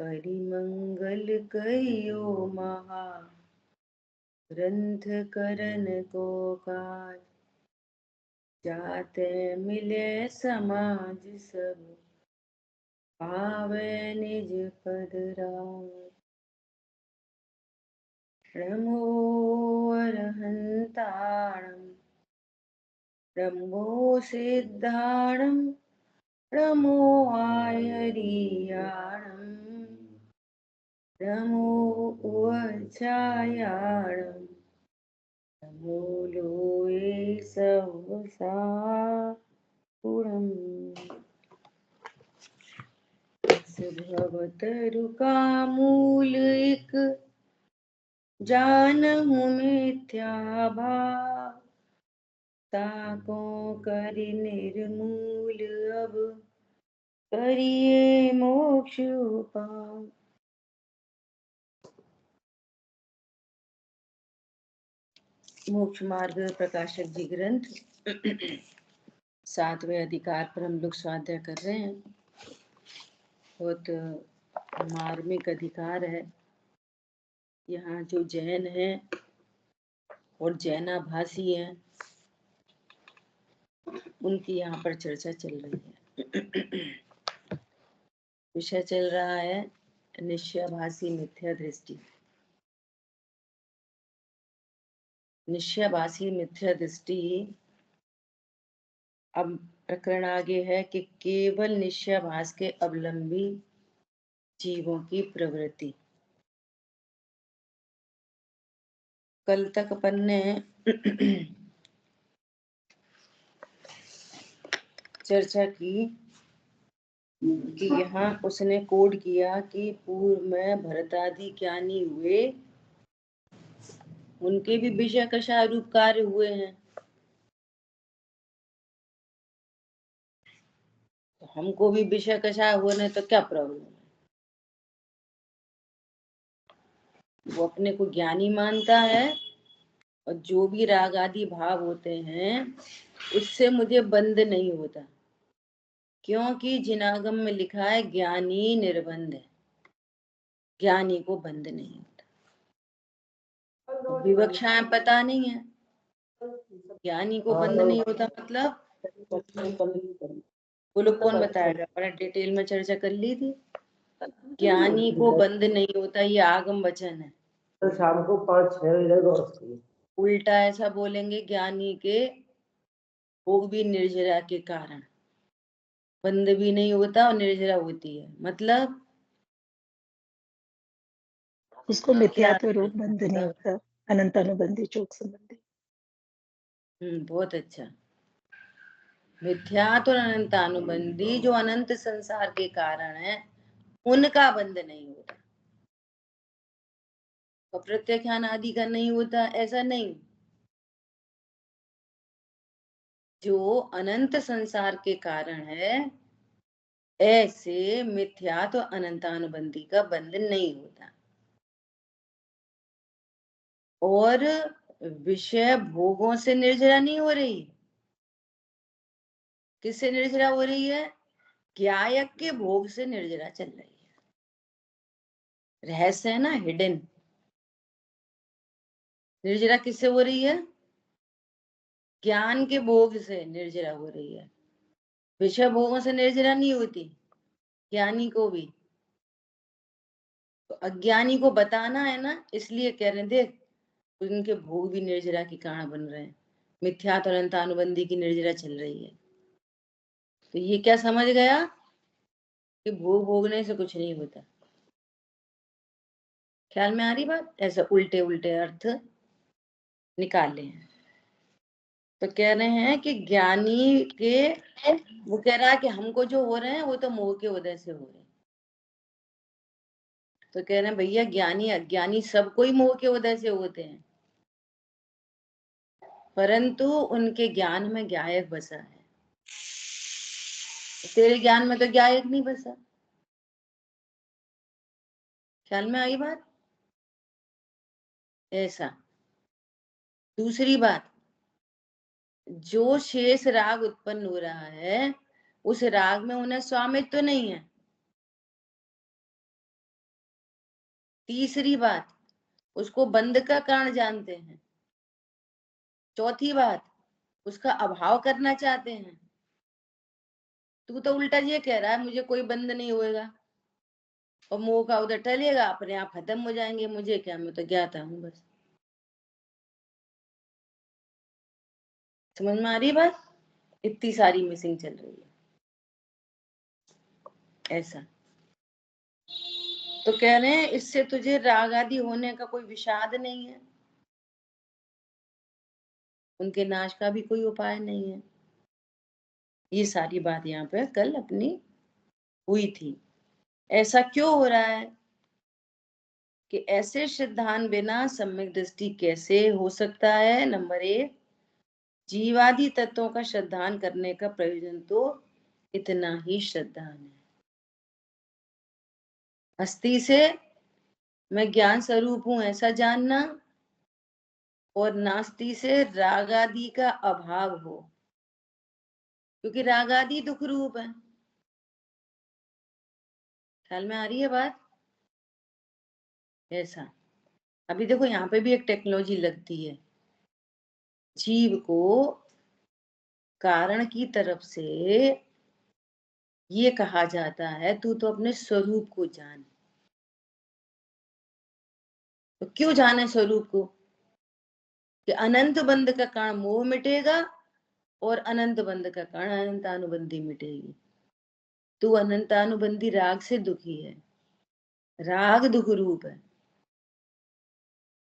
करि मंगल कहियो महा, ग्रंथ करन को काज। जाते मिले समाज सब, पावे निज पद राज। नमो अरहंताणं, नमो सिद्धाणं, नमो आयर्याणं, नमो वज्रायाणं, नमो लोये सहसापुरम्। भवतरुका मूल एक, जानहु मिथ्या भाव। ताको करि निर्मूल अब, करिए मोक्ष उपाय। मोक्ष मार्ग प्रकाशक जी ग्रंथ 7वें अधिकार पर हम लोग स्वाध्याय कर रहे हैं। बहुत मार्मिक अधिकार है। यहाँ जो जैन हैं और जैनाभासी हैं, उनकी यहाँ पर चर्चा चल रही है। विषय चल रहा है निश्चयाभासी मिथ्या दृष्टि। निश्चयाभासी मिथ्या दृष्टि। अब प्रकरण आगे है कि केवल निश्चयाभास के अवलंबी जीवों की प्रवृत्ति। कल तक अपन ने चर्चा की कि यहाँ उसने कोड किया कि पूर्व में भरतादि ज्ञानी हुए, उनके भी विषय कषाय रूप कार्य हुए हैं। तो हमको भी विषय कषाय होने तो क्या प्रॉब्लम है? वो अपने को ज्ञानी मानता है और जो भी राग आदि भाव होते हैं उससे मुझे बंध नहीं होता, क्योंकि जिनागम में लिखा है ज्ञानी निर्बंध है, ज्ञानी को बंध नहीं होता। विवक्षाएं पता नहीं है, ज्ञानी को बंध नहीं होता मतलब बोलो कौन बताएगा? बड़ा डिटेल में चर्चा कर ली थी। ज्ञानी को बंध नहीं होता, ये आगम वचन है। तो शाम को 5-6 बजे उल्टा ऐसा बोलेंगे, ज्ञानी के भोग भी निर्जरा के कारण बंध भी नहीं होता और निर्जरा होती है। मतलब उसको मिथ्यात्व रूप बंध नहीं होता, अनंत अनुबंधी चोक संबंधी। बहुत अच्छा। मिथ्यात्व और अनंत अनुबंधी जो अनंत संसार के कारण है, उनका बंध नहीं होता। तो प्रत्याख्यान आदि का नहीं होता, ऐसा नहीं। जो अनंत संसार के कारण है, ऐसे मिथ्यात्व अनंतानुबंधी का बंधन नहीं होता। और विषय भोगों से निर्जरा नहीं हो रही। किससे निर्जरा हो रही है? ज्ञायक के भोग से निर्जरा चल रही है। रहस्य है ना, हिडन। निर्जरा किससे हो रही है? ज्ञान के भोग से निर्जरा हो रही है। विषय भोगों से निर्जरा नहीं होती ज्ञानी को भी। तो अज्ञानी को बताना है ना, इसलिए कह रहे हैं देख उनके भोग भी निर्जरा के कारण बन रहे हैं। मिथ्यात्व और अनंतानुबंधी की निर्जरा चल रही है। तो ये क्या समझ गया कि भोग भोगने से कुछ नहीं होता। ख्याल में आ रही बात? ऐसा उल्टे उल्टे अर्थ निकाले हैं। तो कह रहे हैं कि ज्ञानी के, वो कह रहा है कि हमको जो हो रहे हैं वो तो मोह के उदय से हो रहे हैं। तो कह रहे हैं भैया ज्ञानी अज्ञानी सब कोई मोह के उदय से होते हैं, परंतु उनके ज्ञान में ज्ञायक बसा है। तेरे ज्ञान में तो ज्ञायक नहीं बसा। ख्याल में आई बात? ऐसा। दूसरी बात, जो शेष राग उत्पन्न हो रहा है उस राग में उन्हें स्वामित्व तो नहीं है। तीसरी बात, उसको बंद का कारण जानते हैं। चौथी बात, उसका अभाव करना चाहते हैं। तू तो उल्टा ये कह रहा है मुझे कोई बंद नहीं होएगा और मोह का उधर टलेगा, अपने आप खत्म हो जाएंगे, मुझे क्या, मैं तो ज्ञाता हूं बस। समझ में आ रही बात? इतनी सारी मिसिंग चल रही है ऐसा। तो कह रहे हैं इससे तुझे राग आदि होने का कोई विषाद नहीं है, उनके नाश का भी कोई उपाय नहीं है। ये सारी बात यहाँ पे कल अपनी हुई थी। ऐसा क्यों हो रहा है कि ऐसे सिद्धांत बिना सम्यक दृष्टि कैसे हो सकता है? नंबर 1, जीवादि तत्वों का श्रद्धान करने का प्रयोजन तो इतना ही श्रद्धान है। अस्थि से मैं ज्ञान स्वरूप हूं ऐसा जानना, और नास्ति से राग आदि का अभाव हो, क्योंकि राग आदि दुख रूप है। ख्याल में आ रही है बात? ऐसा। अभी देखो यहाँ पे भी एक टेक्नोलॉजी लगती है। जीव को कारण की तरफ से ये कहा जाता है तू तो अपने स्वरूप को जान। तो क्यों जाने स्वरूप को? कि अनंत बंध का कारण मोह मिटेगा और अनंत बंध का कारण अनंतानुबंधी मिटेगी। तू अनंतानुबंधी राग से दुखी है, राग दुख रूप है,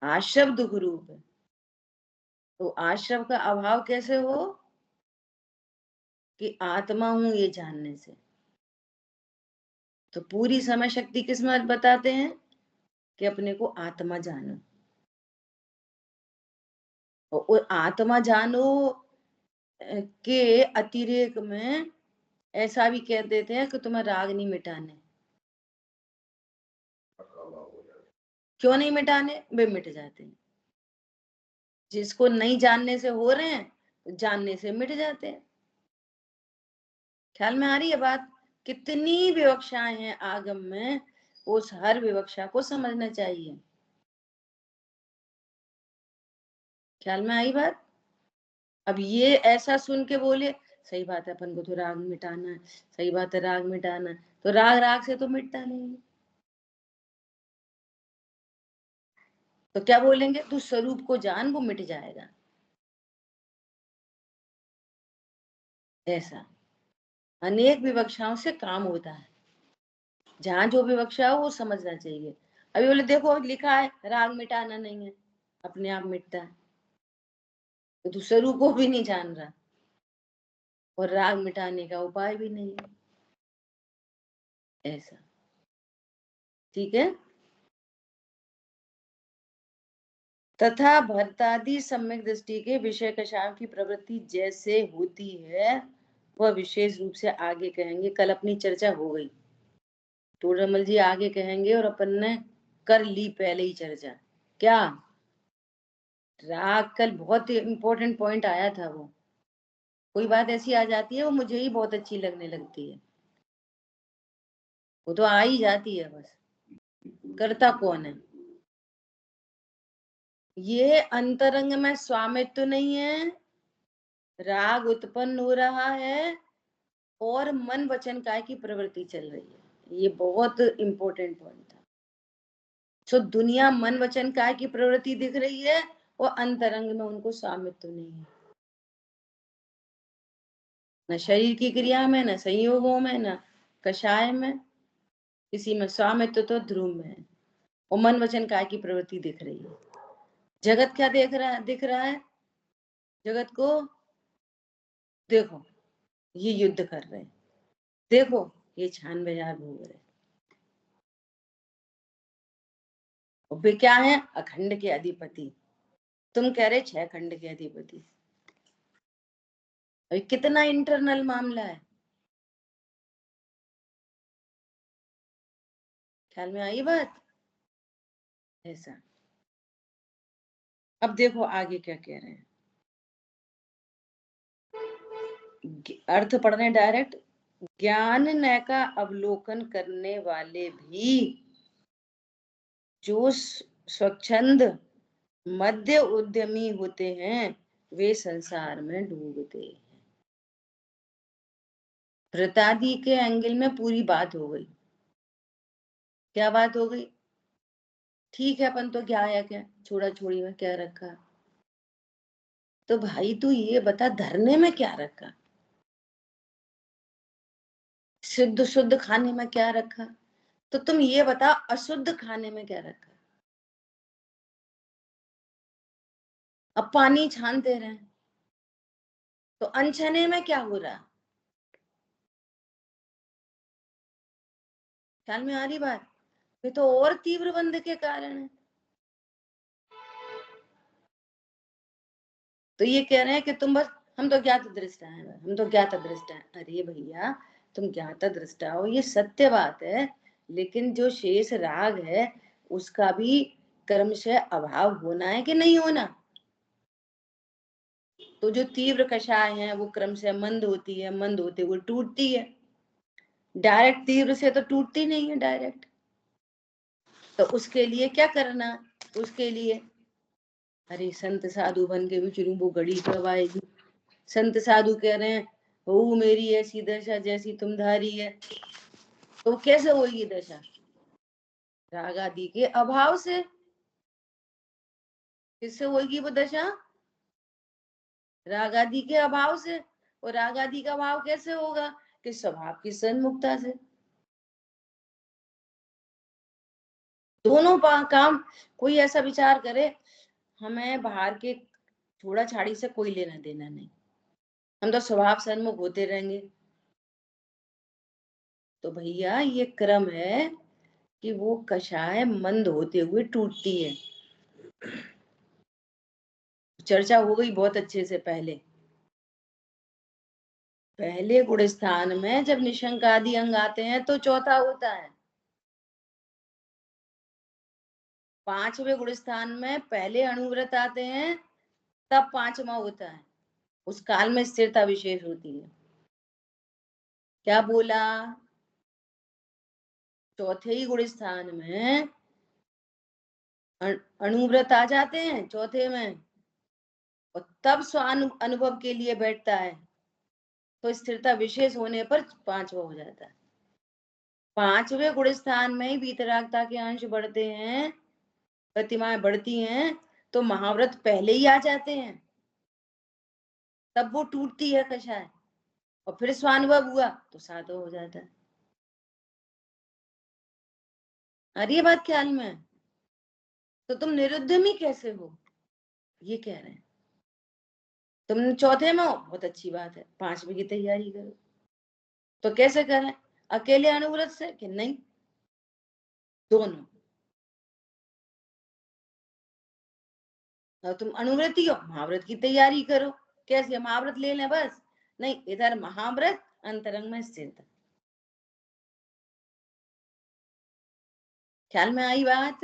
आश्रव दुख रूप है। तो आश्रव का अभाव कैसे हो? कि आत्मा हूं ये जानने से। तो पूरी समय शक्ति किस में बताते हैं? कि अपने को आत्मा जानो, और आत्मा जानो के अतिरेक में ऐसा भी कह देते हैं कि तुम्हें राग नहीं मिटाने। क्यों नहीं मिटाने? वे मिट जाते हैं। जिसको नहीं जानने से हो रहे हैं, तो जानने से मिट जाते हैं। ख्याल में आ रही है बात? कितनी विवक्षाएं हैं आगम में, उस हर विवक्षा को समझना चाहिए। ख्याल में आई बात? अब ये ऐसा सुन के बोले सही बात है, अपन को तो राग मिटाना है, सही बात है राग मिटाना है, तो राग राग से तो मिटता नहीं। तो क्या बोलेंगे? तू स्वरूप को जान, वो मिट जाएगा। ऐसा अनेक विवक्षाओं से काम होता है। जहां जो विवक्षा हो वो समझना चाहिए। अभी बोले देखो लिखा है राग मिटाना नहीं है, अपने आप मिटता है। तो तू स्वरूप को भी नहीं जान रहा और राग मिटाने का उपाय भी नहीं है। ऐसा ठीक है। तथा भरतादि सम्यक दृष्टि के विषय कषायों की प्रवृत्ति जैसे होती है वह विशेष रूप से आगे कहेंगे। कल अपनी चर्चा हो गई, टोडरमल जी आगे कहेंगे, और अपन ने कर ली पहले ही चर्चा। क्या राग कल बहुत इंपॉर्टेंट पॉइंट आया था। वो कोई बात ऐसी आ जाती है वो मुझे ही बहुत अच्छी लगने लगती है, वो तो आ ही जाती है, बस करता कौन है। ये अंतरंग में स्वामित्व नहीं है, राग उत्पन्न हो रहा है और मन वचन काय की प्रवृत्ति चल रही है। ये बहुत इंपॉर्टेंट पॉइंट था। तो दुनिया मन वचन काय की प्रवृत्ति दिख रही है और अंतरंग में उनको स्वामित्व नहीं है, न शरीर की क्रिया में, न संयोगों में, न कषाय में, किसी में स्वामित्व तो ध्रुव में है और मन वचन काय की प्रवृत्ति दिख रही है। जगत क्या देख रहा है? दिख रहा है जगत को, देखो ये युद्ध कर रहे हैं, देखो ये छान बाजार भोग रहे, और वे क्या है? अखंड के अधिपति। तुम कह रहे 6 खंड के अधिपति। अभी कितना इंटरनल मामला है। ख्याल में आई बात? ऐसा। अब देखो आगे क्या कह रहे हैं, अर्थ पढ़ रहे हैं डायरेक्ट। ज्ञान न का अवलोकन करने वाले भी जो स्वच्छंद मध्य उद्यमी होते हैं वे संसार में डूबते हैं। व्रतादि के एंगल में पूरी बात हो गई। क्या बात हो गई? ठीक है, अपन तो क्या आया, क्या छोड़ा छोड़ी में क्या रखा? तो भाई तू ये बता, धरने में क्या रखा? शुद्ध शुद्ध खाने में क्या रखा? तो तुम ये बता, अशुद्ध खाने में क्या रखा? अब पानी छानते रहे तो अनछने में क्या हो रहा? ख्याल में आ रही बात? ये तो और तीव्र बंध के कारण है। तो ये कह रहे हैं कि तुम बस, हम तो ज्ञात दृष्टा है, हम तो ज्ञात दृष्टा है। अरे भैया, तुम ज्ञात दृष्टा हो, ये सत्य बात है, लेकिन जो शेष राग है उसका भी क्रमशः अभाव होना है कि नहीं होना? तो जो तीव्र कषाय है वो क्रमशः मंद होती है, मंद होते हुए टूटती है। डायरेक्ट तीव्र से तो टूटती नहीं है डायरेक्ट। तो उसके लिए क्या करना? उसके लिए अरे संत साधु बन के भी चलूं, वो घड़ी कब आएगी? संत साधु कह रहे हैं हो मेरी ऐसी दशा जैसी तुम धारी है। तो कैसे होगी दशा? राग आदि के अभाव से। किससे होगी वो दशा? राग आदि के अभाव से। और राग आदि का अभाव कैसे होगा? कि स्वभाव की सन्मुखता से। दोनों काम। कोई ऐसा विचार करे हमें बाहर के छोड़ा छाड़ी से कोई लेना देना नहीं, हम तो स्वभाव सन्मुख होते रहेंगे, तो भैया ये क्रम है कि वो कषाय मंद होते हुए टूटती है। चर्चा हो गई बहुत अच्छे से। पहले गुण स्थान में जब निशंक आदि अंग आते हैं तो चौथा होता है। पांचवें गुण स्थान में पहले अणुव्रत आते हैं तब पांचवा होता है। उस काल में स्थिरता विशेष होती है। क्या बोला? चौथे ही गुण स्थान में अणुव्रत आ जाते हैं चौथे में, और तब स्वान अनुभव के लिए बैठता है, तो स्थिरता विशेष होने पर पांचवा हो जाता है। पांचवें गुण स्थान में ही वीतरागता के अंश बढ़ते हैं, प्रतिमाएं बढ़ती हैं, तो महाव्रत पहले ही आ जाते हैं, तब वो टूटती है कषाय, और फिर स्वानुभव हुआ तो सातवा हो जाता है। आ रही है बात ख्याल में? तो तुम निरुद्यमी कैसे हो ये कह रहे हैं। तुम चौथे में हो, बहुत अच्छी बात है, पांचवी की तैयारी करो। तो कैसे करें? अकेले अनुव्रत से कि नहीं? दोनों। और तुम अनुव्रती हो, महाव्रत की तैयारी करो। कैसे? महाव्रत ले लें बस? नहीं, इधर महाव्रत, अंतरंग में स्थिरता। ख्याल में आई बात?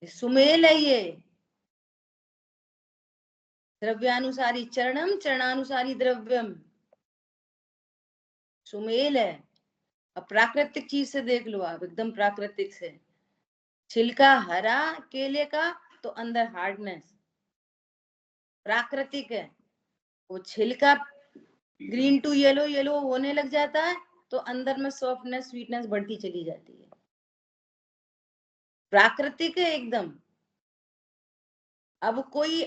सुमेल है ये। द्रव्यानुसारी चरणम, चरणानुसारी द्रव्यम, सुमेल है। अब प्राकृतिक चीज से देख लो आप, एकदम प्राकृतिक से। छिलका हरा केले का तो अंदर हार्डनेस प्राकृतिक है। वो छिलका ग्रीन टू येलो, येलो होने लग जाता है तो अंदर में सॉफ्टनेस स्वीटनेस बढ़ती चली जाती है। प्राकृतिक है एकदम। अब कोई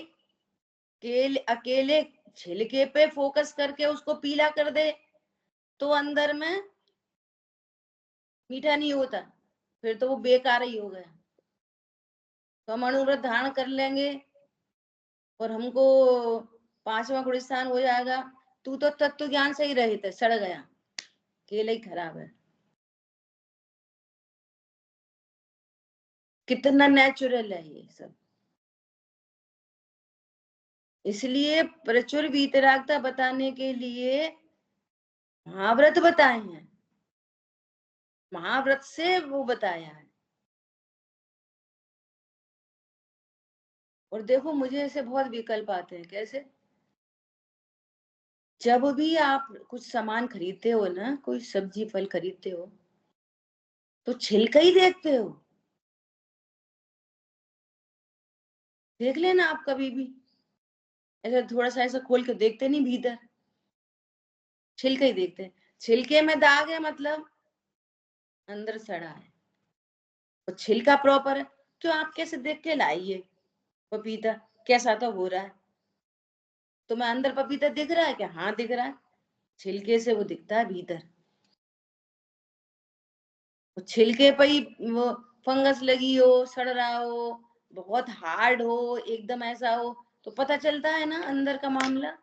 अकेले छिलके पे फोकस करके उसको पीला कर दे तो अंदर में मीठा नहीं होता, फिर तो वो बेकार ही हो गया। तो हम अनुव्रत धारण कर लेंगे और हमको पांचवा गुण स्थान हो जाएगा। तू तो तत्व ज्ञान से ही रहित है, सड़ गया, केले ही खराब है। कितना नेचुरल है ये सब। इसलिए प्रचुर वीतरागता बताने के लिए महाव्रत बताए हैं, महाव्रत से वो बताया है। और देखो मुझे ऐसे बहुत विकल्प आते हैं। कैसे? जब भी आप कुछ सामान खरीदते हो ना, कोई सब्जी फल खरीदते हो, तो छिलका ही देखते हो। देख लेना आप कभी भी, ऐसा थोड़ा सा ऐसा खोल के देखते नहीं भीतर, छिलका ही देखते हैं। छिलके में दाग है मतलब अंदर सड़ा है, और छिलका प्रॉपर है। तो आप कैसे देख के लाइए पपीता कैसा तो हो रहा है, तो मैं अंदर पपीता दिख रहा है क्या? हाँ दिख रहा है, छिलके से वो दिखता है भीतर। वो छिलके पे ही वो फंगस लगी हो, सड़ रहा हो, बहुत हार्ड हो, एकदम ऐसा हो, तो पता चलता है ना अंदर का मामला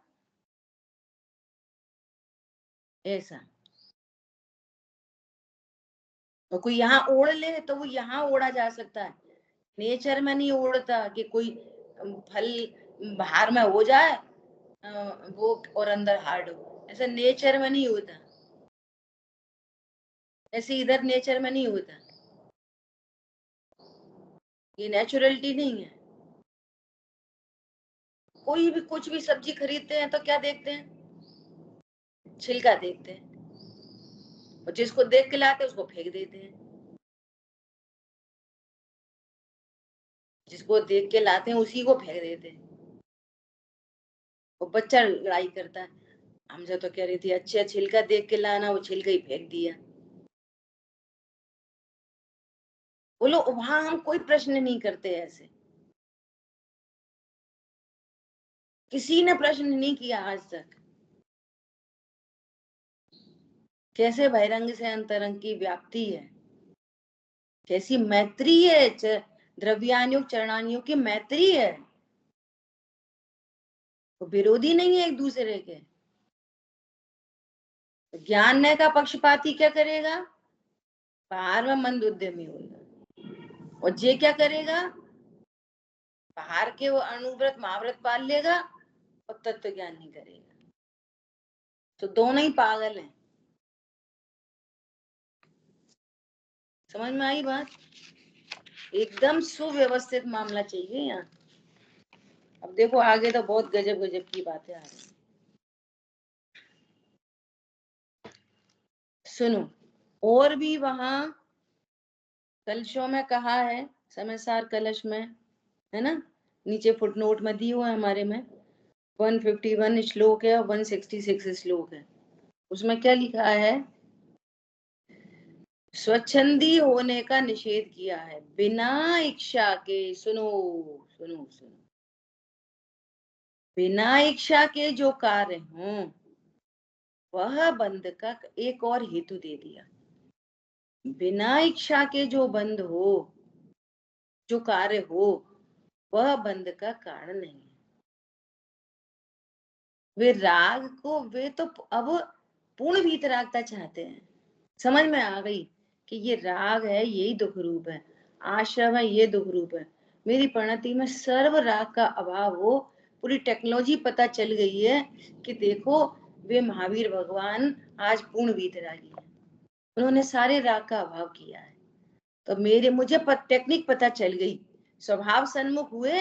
ऐसा। और कोई यहाँ ओढ़ ले तो वो यहाँ ओढ़ा जा सकता है, नेचर में नहीं ओढ़ता कि कोई फल बाहर में हो जाए वो और अंदर हार्ड हो, ऐसा नेचर में नहीं होता, ऐसे इधर नेचर में नहीं होता, ये नेचुरलिटी नहीं है। कोई भी कुछ भी सब्जी खरीदते हैं तो क्या देखते हैं? छिलका देखते हैं, और जिसको देख के लाते हैं उसको फेंक देते हैं, जिसको देख के लाते हैं उसी को फेंक देते हैं। और बच्चा लड़ाई करता है, हमसे तो कह रही थी अच्छा छिलका देख के लाना, वो छिलका ही फेंक दिया। बोलो वहां हम कोई प्रश्न नहीं करते ऐसे, किसी ने प्रश्न नहीं किया आज तक। कैसे बहिरंग से अंतरंग की व्याप्ति है, कैसी मैत्री है, द्रव्यानियों चरणानियों की मैत्री है, तो विरोधी नहीं है एक दूसरे के। ज्ञान का पक्षपाती क्या करेगा? बाहर में मंद उद्यमी होगा, और जे क्या करेगा? बाहर के वो अणुव्रत महाव्रत पाल लेगा और तत्व ज्ञान नहीं करेगा, तो दोनों ही पागल हैं। समझ में आई बात? एकदम सुव्यवस्थित मामला चाहिए यहाँ। अब देखो आगे तो बहुत गजब गजब की बातें आ रही। सुनो, और भी वहां कलशों में कहा है, समयसार कलश में है ना, नीचे फुटनोट में दी हुआ है हमारे में, 151 श्लोक है और 166 श्लोक है। उसमें क्या लिखा है? स्वच्छंदी होने का निषेध किया है, बिना इच्छा के। सुनो सुनो सुनो, बिना इच्छा के जो कार्य हों वह बंध का एक और हेतु दे दिया। बिना इच्छा के जो बंध हो, जो कार्य हो, वह बंध का कारण नहीं है। वे राग को वे तो अब पूर्ण वीतरागता चाहते हैं। समझ में आ गई कि ये राग है, यही दुख रूप है, आश्रम है, ये दुख रूप है। मेरी परिणति में सर्व राग का अभाव हो, पूरी टेक्नोलॉजी पता चल गई है कि देखो वे महावीर भगवान आज पूर्ण वीतरागी है, उन्होंने सारे राग का अभाव किया है। तो मुझे टेक्निक पता चल गई, स्वभाव सन्मुख हुए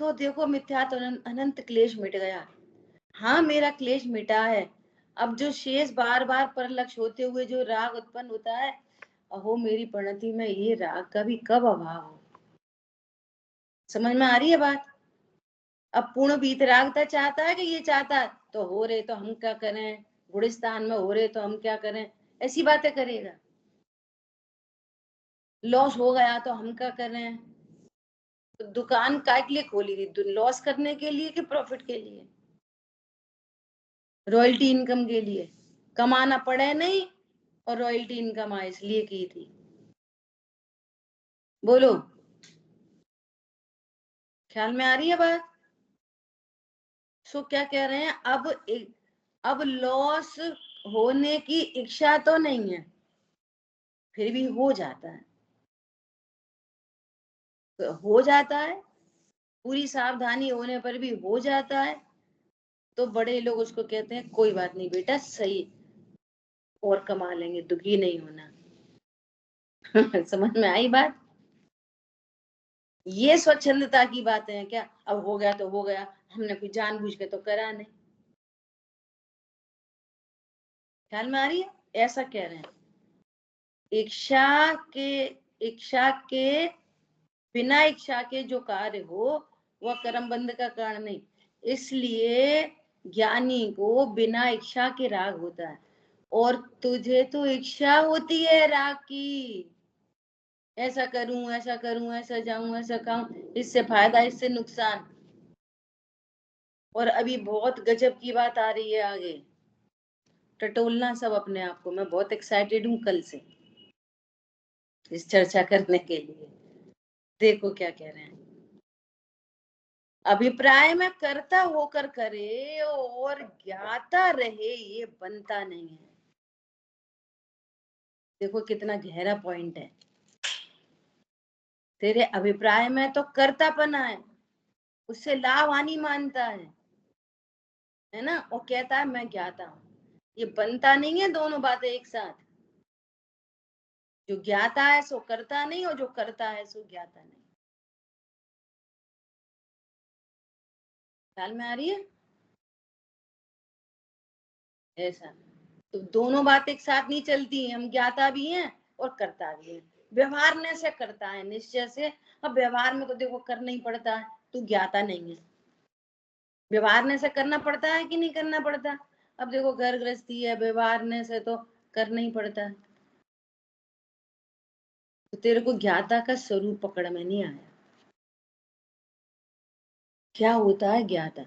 तो देखो मिथ्यात्व अनंत क्लेश मिट गया। हाँ मेरा क्लेश मिटा है। अब जो शेष बार बार परलक्ष्य होते हुए जो राग उत्पन्न होता है, अहो मेरी परिणति में ये राग का भी कब अभाव हो। समझ में आ रही है बात? अब पूर्ण वीतरागता चाहता है कि ये चाहता है तो हो रहे तो हम क्या करें, गुड़िस्तान में हो रहे तो हम क्या करें, ऐसी बातें करेगा। लॉस हो गया तो हम क्या करें। तो दुकान काय के लिए खोली थी? लॉस करने के लिए कि प्रॉफिट के लिए? रॉयल्टी इनकम के लिए। कमाना पड़े नहीं और रॉयल्टी इनकम आए इसलिए की थी। बोलो, ख्याल में आ रही है बात? सो क्या कह रहे हैं, अब लॉस होने की इच्छा तो नहीं है, फिर भी हो जाता है, तो हो जाता है, पूरी सावधानी होने पर भी हो जाता है, तो बड़े लोग उसको कहते हैं कोई बात नहीं बेटा, सही और कमा लेंगे, दुखी नहीं होना। समझ में आई बात? ये स्वच्छंदता की बातें हैं क्या? अब हो गया तो हो गया, हमने कोई जानबूझ के तो करा नहीं। ख्याल में आ रही है? ऐसा कह रहे हैं। इच्छा के बिना इच्छा के जो कार्य हो वह कर्म बंध का कारण नहीं। इसलिए ज्ञानी को बिना इच्छा के राग होता है, और तुझे तो इच्छा होती है राग की, ऐसा करूं, ऐसा करूं, ऐसा जाऊं, ऐसा खाऊं, इससे फायदा, इससे नुकसान। और अभी बहुत गजब की बात आ रही है आगे, टटोलना सब अपने आप को। मैं बहुत एक्साइटेड हूँ कल से इस चर्चा करने के लिए। देखो क्या कह रहे हैं। अभिप्राय में कर्ता होकर करे और ज्ञाता रहे, ये बनता नहीं है। देखो कितना गहरा पॉइंट है। तेरे अभिप्राय में तो कर्तापना है, उससे लाभ हानि मानता है ना, और कहता है मैं ज्ञाता हूं। ये बनता नहीं है दोनों बातें एक साथ। जो ज्ञाता है सो करता नहीं, और जो करता है सो ज्ञाता नहीं। ख्याल में आ रही है? ऐसा तो दोनों बातें एक साथ नहीं चलती हैं। हम ज्ञाता भी हैं और करता भी है। व्यवहार में से करता है निश्चय से। अब व्यवहार में तो देखो करना ही पड़ता है, तू ज्ञाता नहीं है। व्यवहार ने से करना पड़ता है कि नहीं करना पड़ता? अब देखो घर गृहस्थी है, व्यवहार ने से तो करना ही पड़ता है। तो तेरे को ज्ञाता का स्वरूप पकड़ में नहीं आया। क्या होता है ज्ञाता?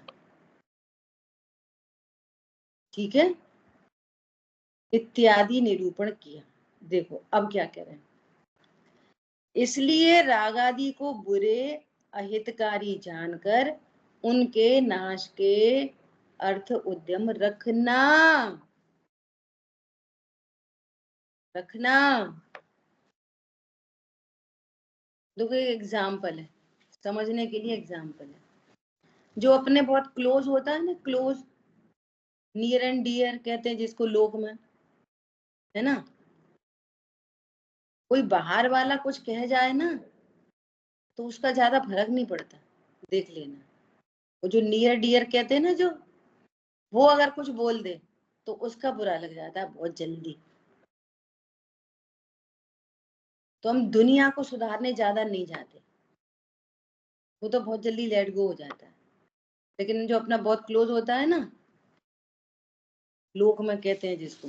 ठीक है, इत्यादि निरूपण किया। देखो अब क्या कह रहे हैं। इसलिए रागादि को बुरे अहितकारी जानकर उनके नाश के अर्थ उद्यम रखना। देखो एक एग्जाम्पल है, समझने के लिए एग्जाम्पल है। जो अपने बहुत क्लोज होता है ना, क्लोज, नियर एंड डियर कहते हैं जिसको लोक में, है ना। कोई बाहर वाला कुछ कह जाए ना तो उसका ज्यादा फर्क नहीं पड़ता, देख लेना। वो जो नियर डियर कहते हैं ना, जो वो अगर कुछ बोल दे तो उसका बुरा लग जाता है बहुत जल्दी। तो हम दुनिया को सुधारने ज्यादा नहीं जाते, वो तो बहुत जल्दी लेट गो हो जाता है। लेकिन जो अपना बहुत क्लोज होता है ना, लोक में कहते हैं जिसको,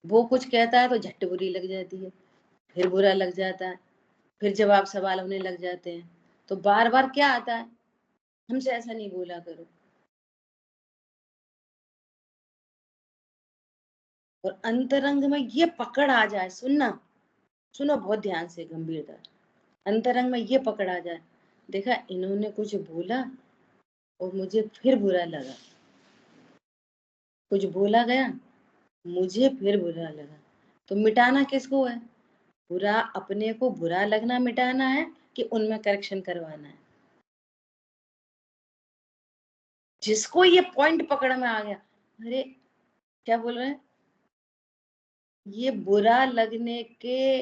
वो कुछ कहता है तो झट बुरी लग जाती है, फिर बुरा लग जाता है, फिर जवाब सवाल होने लग जाते हैं। तो बार बार क्या आता है, हमसे ऐसा नहीं बोला करो। और अंतरंग में ये पकड़ आ जाए, सुनना, सुनो बहुत ध्यान से, गंभीरता। अंतरंग में ये पकड़ आ जाए, देखा इन्होंने कुछ बोला और मुझे फिर बुरा लगा, कुछ बोला गया मुझे फिर बुरा लगा। तो मिटाना किसको है? बुरा अपने को बुरा लगना मिटाना है कि उनमें करेक्शन करवाना है? जिसको ये पॉइंट पकड़ में आ गया, अरे क्या बोल रहे हैं, ये बुरा लगने के,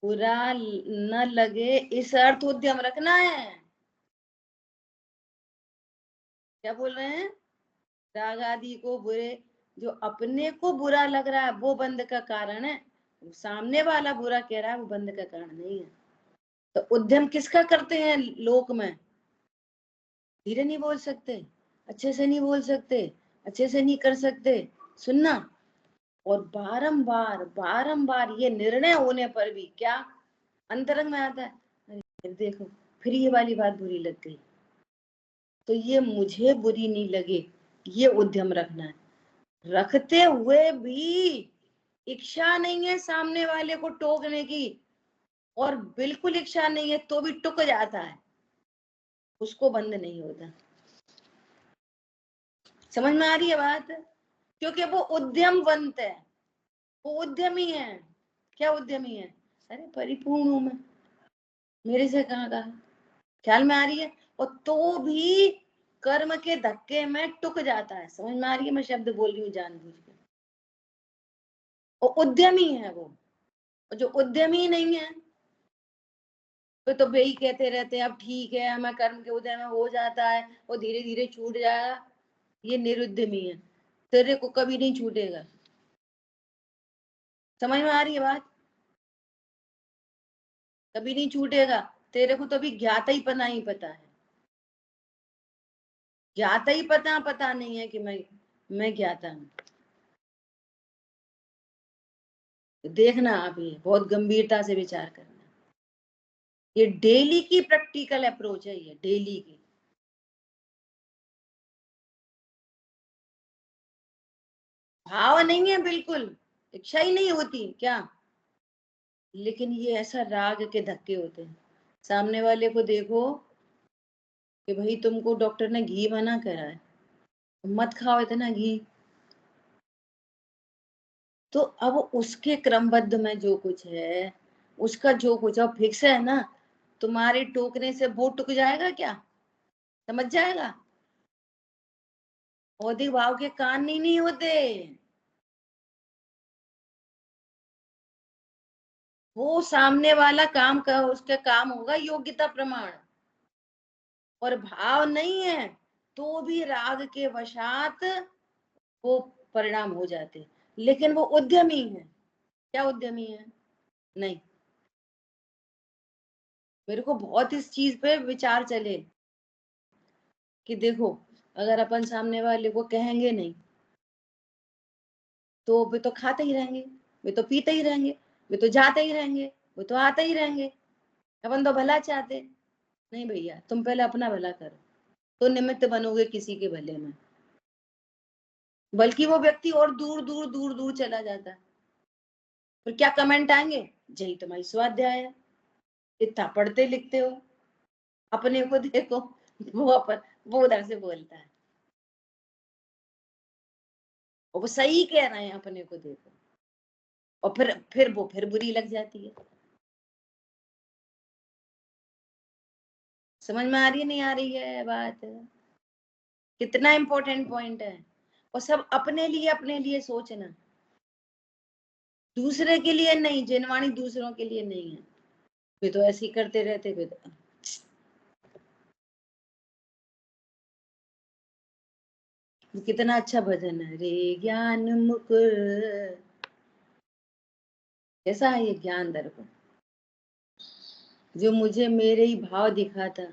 बुरा न लगे इस अर्थ उद्यम रखना है। क्या बोल रहे हैं? राग आदि को बुरे, जो अपने को बुरा लग रहा है वो बंध का कारण है, सामने वाला बुरा कह रहा है वो बंध का कारण नहीं है। तो उद्यम किसका करते हैं लोक में? धीरे नहीं बोल सकते, अच्छे से नहीं बोल सकते, अच्छे से नहीं कर सकते, सुनना। और बारंबार बारंबार ये निर्णय होने पर भी क्या अंतरंग में आता है, अरे फिर देखो फिर ये वाली बात बुरी लग गई, तो ये मुझे बुरी नहीं लगे, ये उद्यम रखना है। रखते हुए भी इच्छा नहीं है सामने वाले को टोकने की, और बिल्कुल इच्छा नहीं है तो भी टुक जाता है, उसको बंद नहीं होता। समझ में आ रही है बात? क्योंकि वो उद्यम बनते हैं, वो उद्यमी है। क्या उद्यमी है? अरे परिपूर्ण हूं मैं, मेरे से कहाँ कहा। ख्याल में आ रही है? और तो भी कर्म के धक्के में टुक जाता है। समझ में आ रही है? मैं शब्द बोल रही हूँ जानबूझ के। और उद्यमी है वो, और जो उद्यमी नहीं है तो वे ही कहते रहते हैं अब ठीक है हमें कर्म के उदय में हो जाता है और धीरे धीरे छूट जाएगा। ये निरुद्यमी है, तेरे को कभी नहीं छूटेगा। समझ में आ रही है बात? कभी नहीं छूटेगा। तेरे को तो अभी ज्ञाता ही पता ही पता है, ज्ञाता ही पता नहीं है कि मैं ज्ञाता हूं। देखना, आप ये बहुत गंभीरता से विचार करना। ये डेली की प्रैक्टिकल अप्रोच है, ये डेली की। भाव नहीं है, बिल्कुल इच्छा ही नहीं होती क्या, लेकिन ये ऐसा राग के धक्के होते हैं। सामने वाले को देखो कि भाई तुमको डॉक्टर ने घी मना करा है, मत खाओ इतना घी, तो अब उसके क्रमबद्ध में जो कुछ है, उसका जो कुछ अब फिक्स है ना, तुम्हारे टोकने से वो टुक जाएगा क्या, समझ जाएगा। औधिक भाव के कान नहीं होते, वो सामने वाला काम का उसका काम होगा योग्यता प्रमाण, और भाव नहीं है तो भी राग के वशात वो परिणाम हो जाते। लेकिन वो उद्यमी है, क्या उद्यमी है, नहीं। मेरे को बहुत इस चीज पे विचार चले कि देखो, अगर अपन सामने वाले को कहेंगे नहीं तो वे तो खाते ही रहेंगे, वे तो पीते ही रहेंगे, वे तो जाते ही रहेंगे, वे तो आते ही रहेंगे। अपन तो भला चाहते नहीं भैया, तुम पहले अपना भला करो तो निमित्त बनोगे किसी के भले में, बल्कि वो व्यक्ति और दूर दूर दूर दूर चला जाता है। फिर क्या कमेंट आएंगे, जय तुम्हारी स्वाध्याय है, इतना पढ़ते लिखते हो, अपने को देखो, वो उधर से बोलता है, और वो सही कह रहे हैं, अपने को देखो, और फिर वो फिर बुरी लग जाती है। समझ में आ रही है नहीं आ रही है बात, कितना इंपॉर्टेंट पॉइंट है। और सब अपने लिए सोचना, दूसरे के लिए नहीं, जिनवाणी दूसरों के लिए नहीं है। वे तो ऐसे ही करते रहते, वे तो कितना अच्छा भजन है, रे ज्ञान मुकुर, कैसा है ये ज्ञान दर्पण, जो मुझे मेरे ही भाव दिखाता।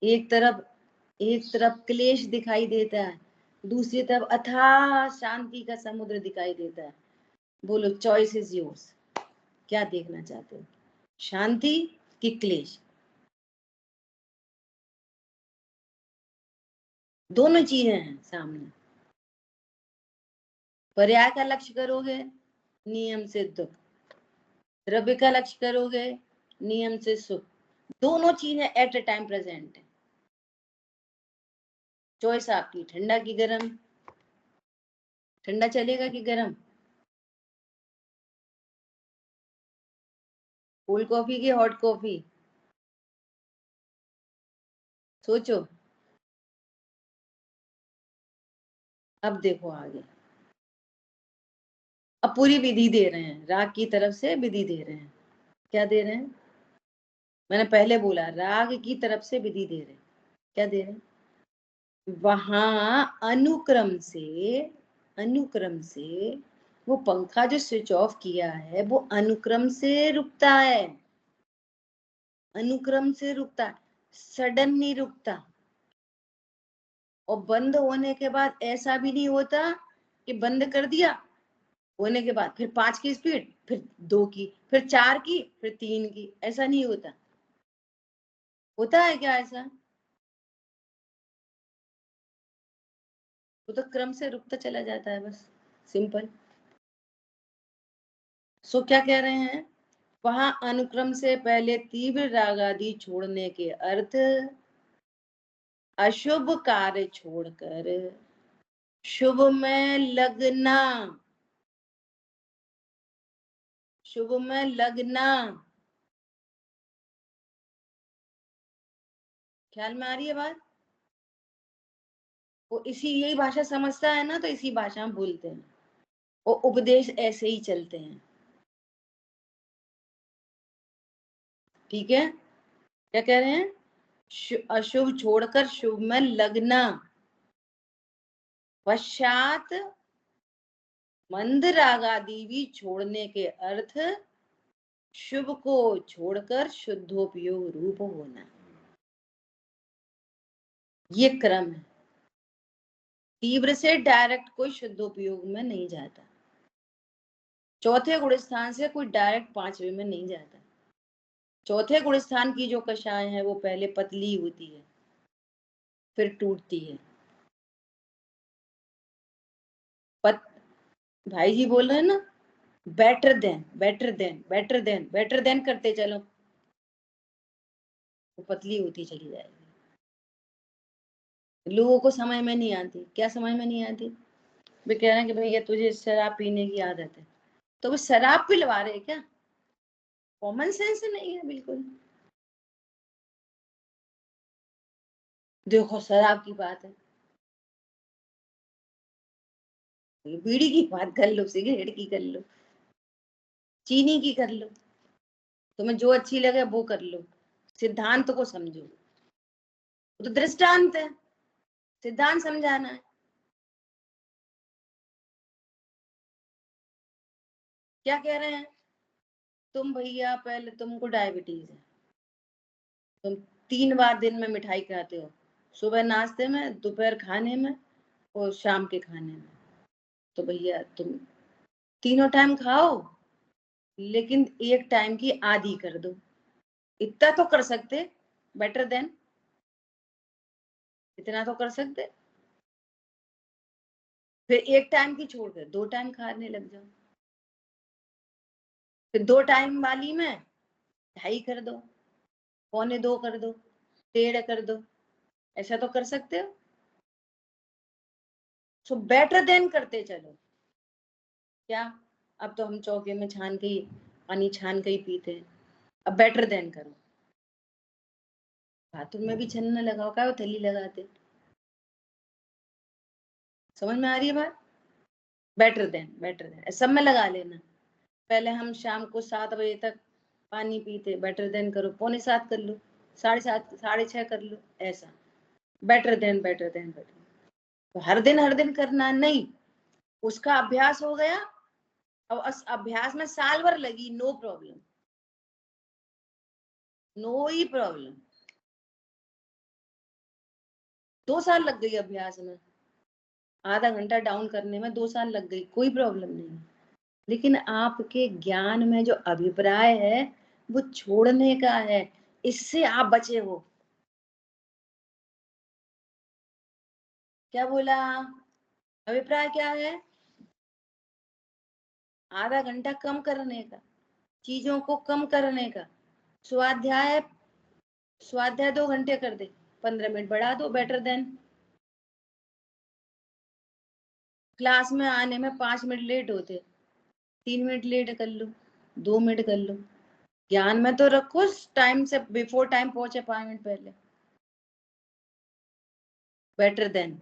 एक तरफ क्लेश दिखाई देता है, दूसरी तरफ अथाह शांति का समुद्र दिखाई देता है। बोलो, चॉइस इज योर्स, क्या देखना चाहते हो, शांति की क्लेश। दोनों चीजें हैं सामने। पर्याय का लक्ष्य करोगे, नियम से दुख, द्रव्य का लक्ष्य करोगे, नियम से सुख। दोनों चीजें एट ए टाइम प्रेजेंट है। चॉइस आपकी, ठंडा की गर्म, ठंडा चलेगा कि गर्म, कोल्ड कॉफी की हॉट कॉफी, सोचो। अब देखो आगे, अब पूरी विधि दे रहे हैं, राग की तरफ से विधि दे रहे हैं। क्या दे रहे हैं, मैंने पहले बोला राग की तरफ से विधि दे रहे हैं। क्या दे रहे हैं, वहां अनुक्रम से वो पंखा जो स्विच ऑफ किया है वो अनुक्रम से रुकता है, अनुक्रम से रुकता है, सडन नहीं रुकता। और बंद होने के बाद ऐसा भी नहीं होता कि बंद कर दिया, होने के बाद फिर 5 की स्पीड, फिर 2 की, फिर 4 की, फिर 3 की, ऐसा नहीं होता। होता है क्या ऐसा, वो तो क्रम से रुकता चला जाता है, बस सिंपल। सो क्या कह रहे हैं, वहां अनुक्रम से पहले तीव्र राग आदि छोड़ने के अर्थ अशुभ कार्य छोड़कर शुभ में लगना, शुभ में लगना। ख्याल में आ रही है बात, वो इसी यही भाषा समझता है ना, तो इसी भाषा में बोलते हैं, वो उपदेश ऐसे ही चलते हैं। ठीक है, क्या कह रहे हैं, अशुभ छोड़कर शुभ में लगना, पश्चात मंद राग आदि भी छोड़ने के अर्थ शुभ को छोड़कर शुद्धोपयोग रूप होना, ये क्रम है। तीव्र से डायरेक्ट कोई शुद्धोपयोग में नहीं जाता, चौथे गुण स्थान से कोई डायरेक्ट पांचवे में नहीं जाता। चौथे गुण स्थान की जो कषाय है वो पहले पतली होती है, फिर टूटती है। भाई जी बोल रहे हैं ना, better than better than better than better than करते चलो, वो पतली होती चली जाएगी। लोगों को समझ में नहीं आती। क्या समझ में नहीं आती? वे कह रहे हैं कि भैया तुझे शराब पीने की आदत है, तो वो शराब पिलवा रहे क्या? कॉमन सेंस नहीं है बिल्कुल। देखो शराब की बात है, बीड़ी की बात कर लो, सिगरेट की कर लो, चीनी की कर लो, तुम्हें जो अच्छी लगे वो कर लो, सिद्धांत को समझो। वो तो दृष्टांत है, सिद्धांत समझाना है। क्या कह रहे हैं? तुम भैया पहले तुमको डायबिटीज है, तुम 3 बार दिन में मिठाई खाते हो, सुबह नाश्ते में, दोपहर खाने में और शाम के खाने में। तो भैया तुम तीनों टाइम खाओ, लेकिन एक टाइम की आधी कर दो। इतना तो कर सकते, बेटर देन, इतना तो कर सकते। फिर एक टाइम की छोड़ कर 2 टाइम खाने लग जाओ, फिर 2 टाइम वाली में 2.5 कर दो, 1.25 कर दो, 1.5 कर दो। ऐसा तो कर सकते हो। सो बेटर देन करते चलो। क्या? अब तो हम चौके में छान के ही, पानी छान के ही पीते हैं। अब बेटर देन करो। बाथरूम में भी छन्ना लगाओ, क्या वो थैली लगाते? समझ में आ रही है बात? बेटर देन सब में लगा लेना। पहले हम शाम को 7 बजे तक पानी पीते, बेटर देन करो 6:45 कर लो, 7:30 6:30 कर लो, ऐसा better than better than better. तो हर दिन करना नहीं, उसका अभ्यास हो गया। अब अभ्यास में साल भर लगी, नो प्रॉब्लम, नो ही प्रॉब्लम। 2 साल लग गई अभ्यास में, आधा घंटा डाउन करने में 2 साल लग गई, कोई प्रॉब्लम नहीं। लेकिन आपके ज्ञान में जो अभिप्राय है वो छोड़ने का है, इससे आप बचे हो। क्या बोला? अभिप्राय क्या है? आधा घंटा कम करने का, चीजों को कम करने का। स्वाध्याय स्वाध्याय 2 घंटे कर दे, 15 मिनट बढ़ा दो, बेटर देन। क्लास में आने में 5 मिनट लेट होते, 3 मिनट लेट कर लो, 2 मिनट कर लो। ज्ञान में तो रखो टाइम से बिफोर टाइम पहुंचे, 5 मिनट पहले, बेटर देन।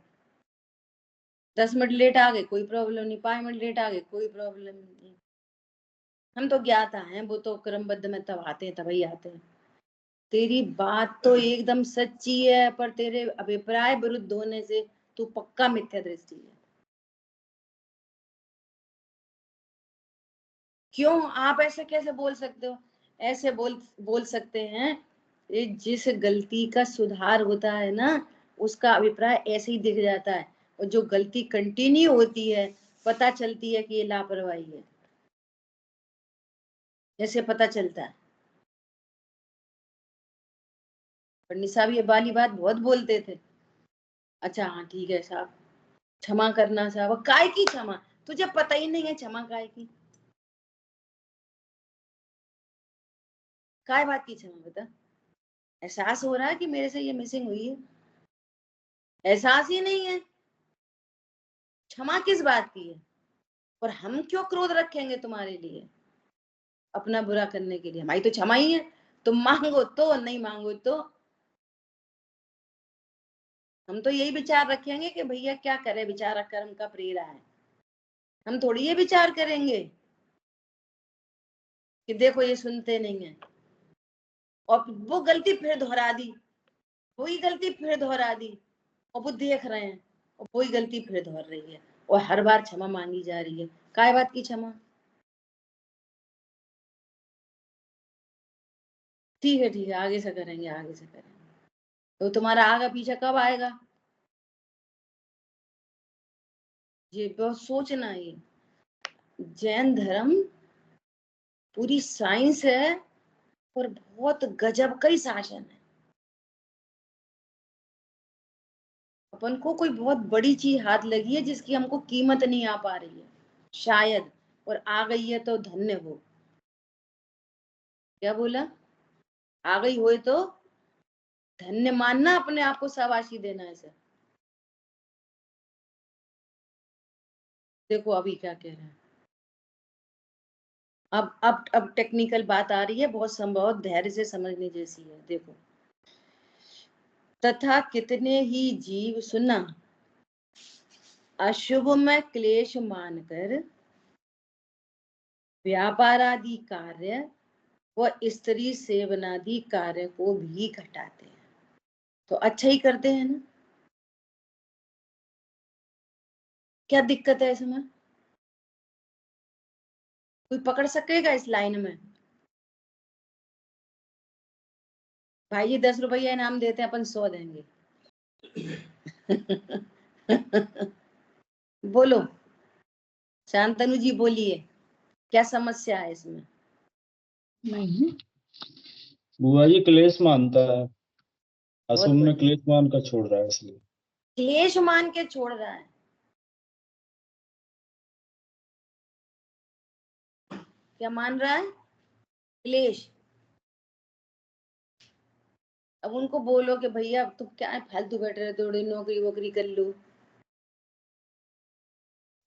10 मिनट लेट आ गए कोई प्रॉब्लम नहीं, 5 मिनट लेट आ गए कोई प्रॉब्लम नहीं। हम तो ज्ञाता हैं, वो तो क्रमबद्ध में तब आते हैं, तभी आते हैं। तेरी बात तो एकदम सच्ची है, पर तेरे अभिप्राय विरुद्ध होने से तू पक्का मिथ्या दृष्टि है। क्यों? आप ऐसे कैसे बोल सकते हो? ऐसे बोल सकते हैं, ये जिस गलती का सुधार होता है ना, उसका अभिप्राय ऐसे ही दिख जाता है, और जो गलती कंटिन्यू होती है पता चलती है कि ये लापरवाही है, जैसे पता चलता है। पंडित साहब ये वाली बात बहुत बोलते थे। अच्छा हाँ ठीक है साहब, क्षमा करना साहब। काय की क्षमा? तुझे पता ही नहीं है क्षमा काय की? काय बात की क्षमा बता? एहसास हो रहा है कि मेरे से ये मिसिंग हुई है? एहसास ही नहीं है। क्षमा किस बात की है? और हम क्यों क्रोध रखेंगे तुम्हारे लिए, अपना बुरा करने के लिए? हमारी तो क्षमा ही है, तुम मांगो तो, नहीं मांगो तो। हम तो यही विचार रखेंगे कि भैया क्या करे बेचारा, कर्म का प्रेरा है। हम थोड़ी ये विचार करेंगे कि देखो ये सुनते नहीं है, और वो गलती फिर दोहरा दी, वही गलती फिर दोहरा दी, और वो देख रहे हैं और वही गलती फिर दोहर रही है, और हर बार क्षमा मांगी जा रही है। काय बात की क्षमा? ठीक है ठीक है, आगे से करेंगे, आगे से करेंगे। तो तुम्हारा आगे पीछे कब आएगा, ये बहुत सोचना है। ये जैन धर्म पूरी साइंस है और बहुत गजब का ही शासन है। अपन को कोई बहुत बड़ी चीज हाथ लगी है जिसकी हमको कीमत नहीं आ पा रही है शायद, और आ गई है तो धन्य हो। क्या बोला, आ गई हो तो धन्य मानना, अपने आप को शाबाशी देना है सर। देखो अभी क्या कह रहे हैं, अब टेक्निकल बात आ रही है, बहुत संभव धैर्य से समझने जैसी है। देखो, तथा कितने ही जीव, सुना, अशुभ में क्लेश मानकर व्यापार आदि कार्य व स्त्री सेवनादि कार्य को भी घटाते हैं। तो अच्छा ही करते हैं ना, क्या दिक्कत है इसमें, कोई पकड़ सकेगा इस लाइन में। भाई जी 10 रुपया इनाम देते हैं, अपन 100 देंगे। बोलो शांतनु जी, बोलिए क्या समस्या है इसमें। नहीं, बुआ जी क्लेश मानता है, बहुत अशुभ में बढ़िया, क्लेश मान कर छोड़ रहा है इसलिए। क्लेश मान के छोड़ रहा है, क्या मान रहा है, क्लेश। अब उनको बोलो कि भैया अब तुम क्या फालतू बैठे रहते हो, थोड़ी नौकरी वोकरी कर लो।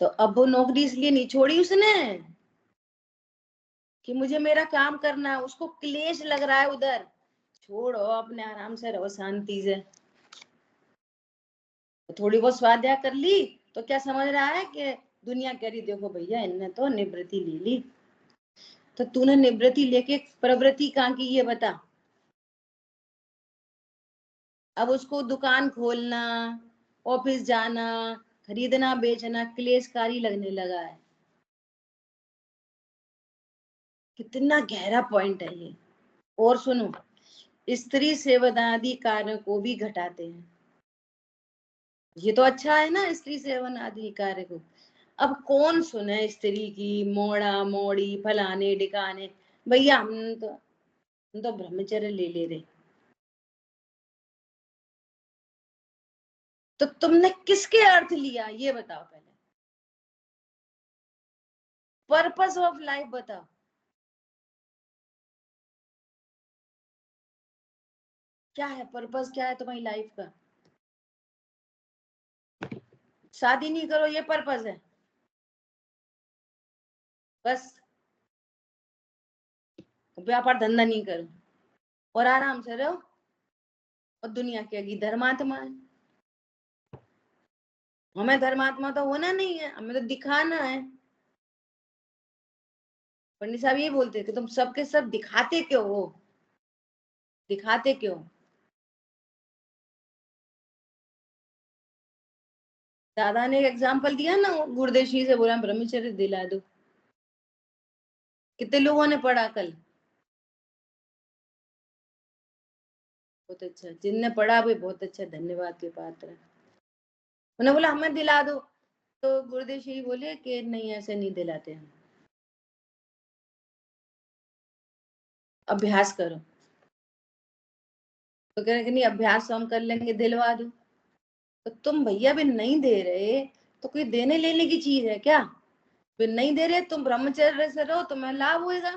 तो अब वो नौकरी इसलिए नहीं छोड़ी उसने कि मुझे मेरा काम करना है, उसको क्लेश लग रहा है उधर। छोड़ो, अपने आराम से रहो शांति से। तो थोड़ी बहुत स्वाध्याय कर ली तो क्या समझ रहा है कि दुनिया कह रही देखो भैया इनने तो निवृत्ति ले ली, तो तूने निवृत्ति लेके प्रवृत्ति कहाँ की ये बता। अब उसको दुकान खोलना, ऑफिस जाना, खरीदना बेचना क्लेशकारी लगने लगा है। कितना गहरा पॉइंट है ये। और सुनो, स्त्री सेवनादि कार्य को भी घटाते हैं। ये तो अच्छा है ना, स्त्री सेवन आदि कार्य को। अब कौन सुने स्त्री की मोड़ा मोड़ी फलाने डिकाने, भैया हम तो ब्रह्मचर्य ले ले रहे। तो तुमने किसके अर्थ लिया ये बताओ पहले, पर्पस ऑफ लाइफ बताओ। क्या है पर्पस, क्या है तुम्हारी लाइफ का। शादी नहीं करो ये पर्पस है बस, व्यापार धंधा नहीं करो और आराम से रहो, और दुनिया कहेगी धर्मात्मा है। हमें धर्मात्मा तो होना नहीं है, हमें तो दिखाना है। पंडित साहब ये बोलते कि तुम सबके सब दिखाते क्यों हो, दिखाते क्यों। दादा ने एक एग्जाम्पल दिया ना, गुरुदेव से बोला ब्रह्मचर्य दिला दो। कितने लोगों ने पढ़ा कल, बहुत अच्छा, जिनने पढ़ा भी बहुत अच्छा, धन्यवाद के पात्र है। उन्होंने बोला हमें दिला दो, तो गुरुदेव जी बोले कि नहीं ऐसे नहीं दिलाते हम, अभ्यास करो। तो कह रहे कि नहीं अभ्यास तो हम कर लेंगे, दिलवा दो। तो तुम भैया भी नहीं दे रहे तो कोई देने लेने की चीज है क्या, फिर नहीं दे रहे तुम ब्रह्मचर्य से रहो तुम्हें लाभ होएगा।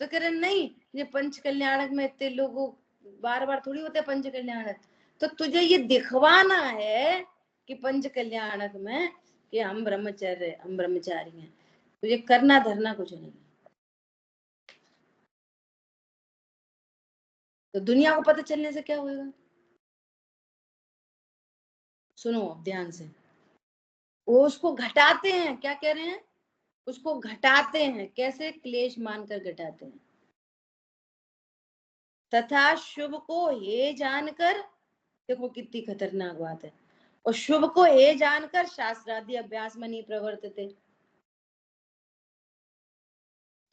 तो कह रहे नहीं, ये पंच कल्याणक में इतने लोगों बार बार थोड़ी होते पंच कल्याणक, तो तुझे ये दिखवाना है कि पंच कल्याणक में कि हम ब्रह्मचर्य हम ब्रह्मचारी हैं, तुझे करना धरना कुछ नहीं। तो दुनिया को पता चलने से क्या होएगा, सुनो अब ध्यान से। वो उसको घटाते हैं, क्या कह रहे हैं, उसको घटाते हैं, कैसे, क्लेश मानकर घटाते हैं। तथा शुभ को हे जानकर, देखो कितनी खतरनाक बात है, और शुभ को हे जानकर शास्त्रादि अभ्यास में नहीं प्रवर्तते।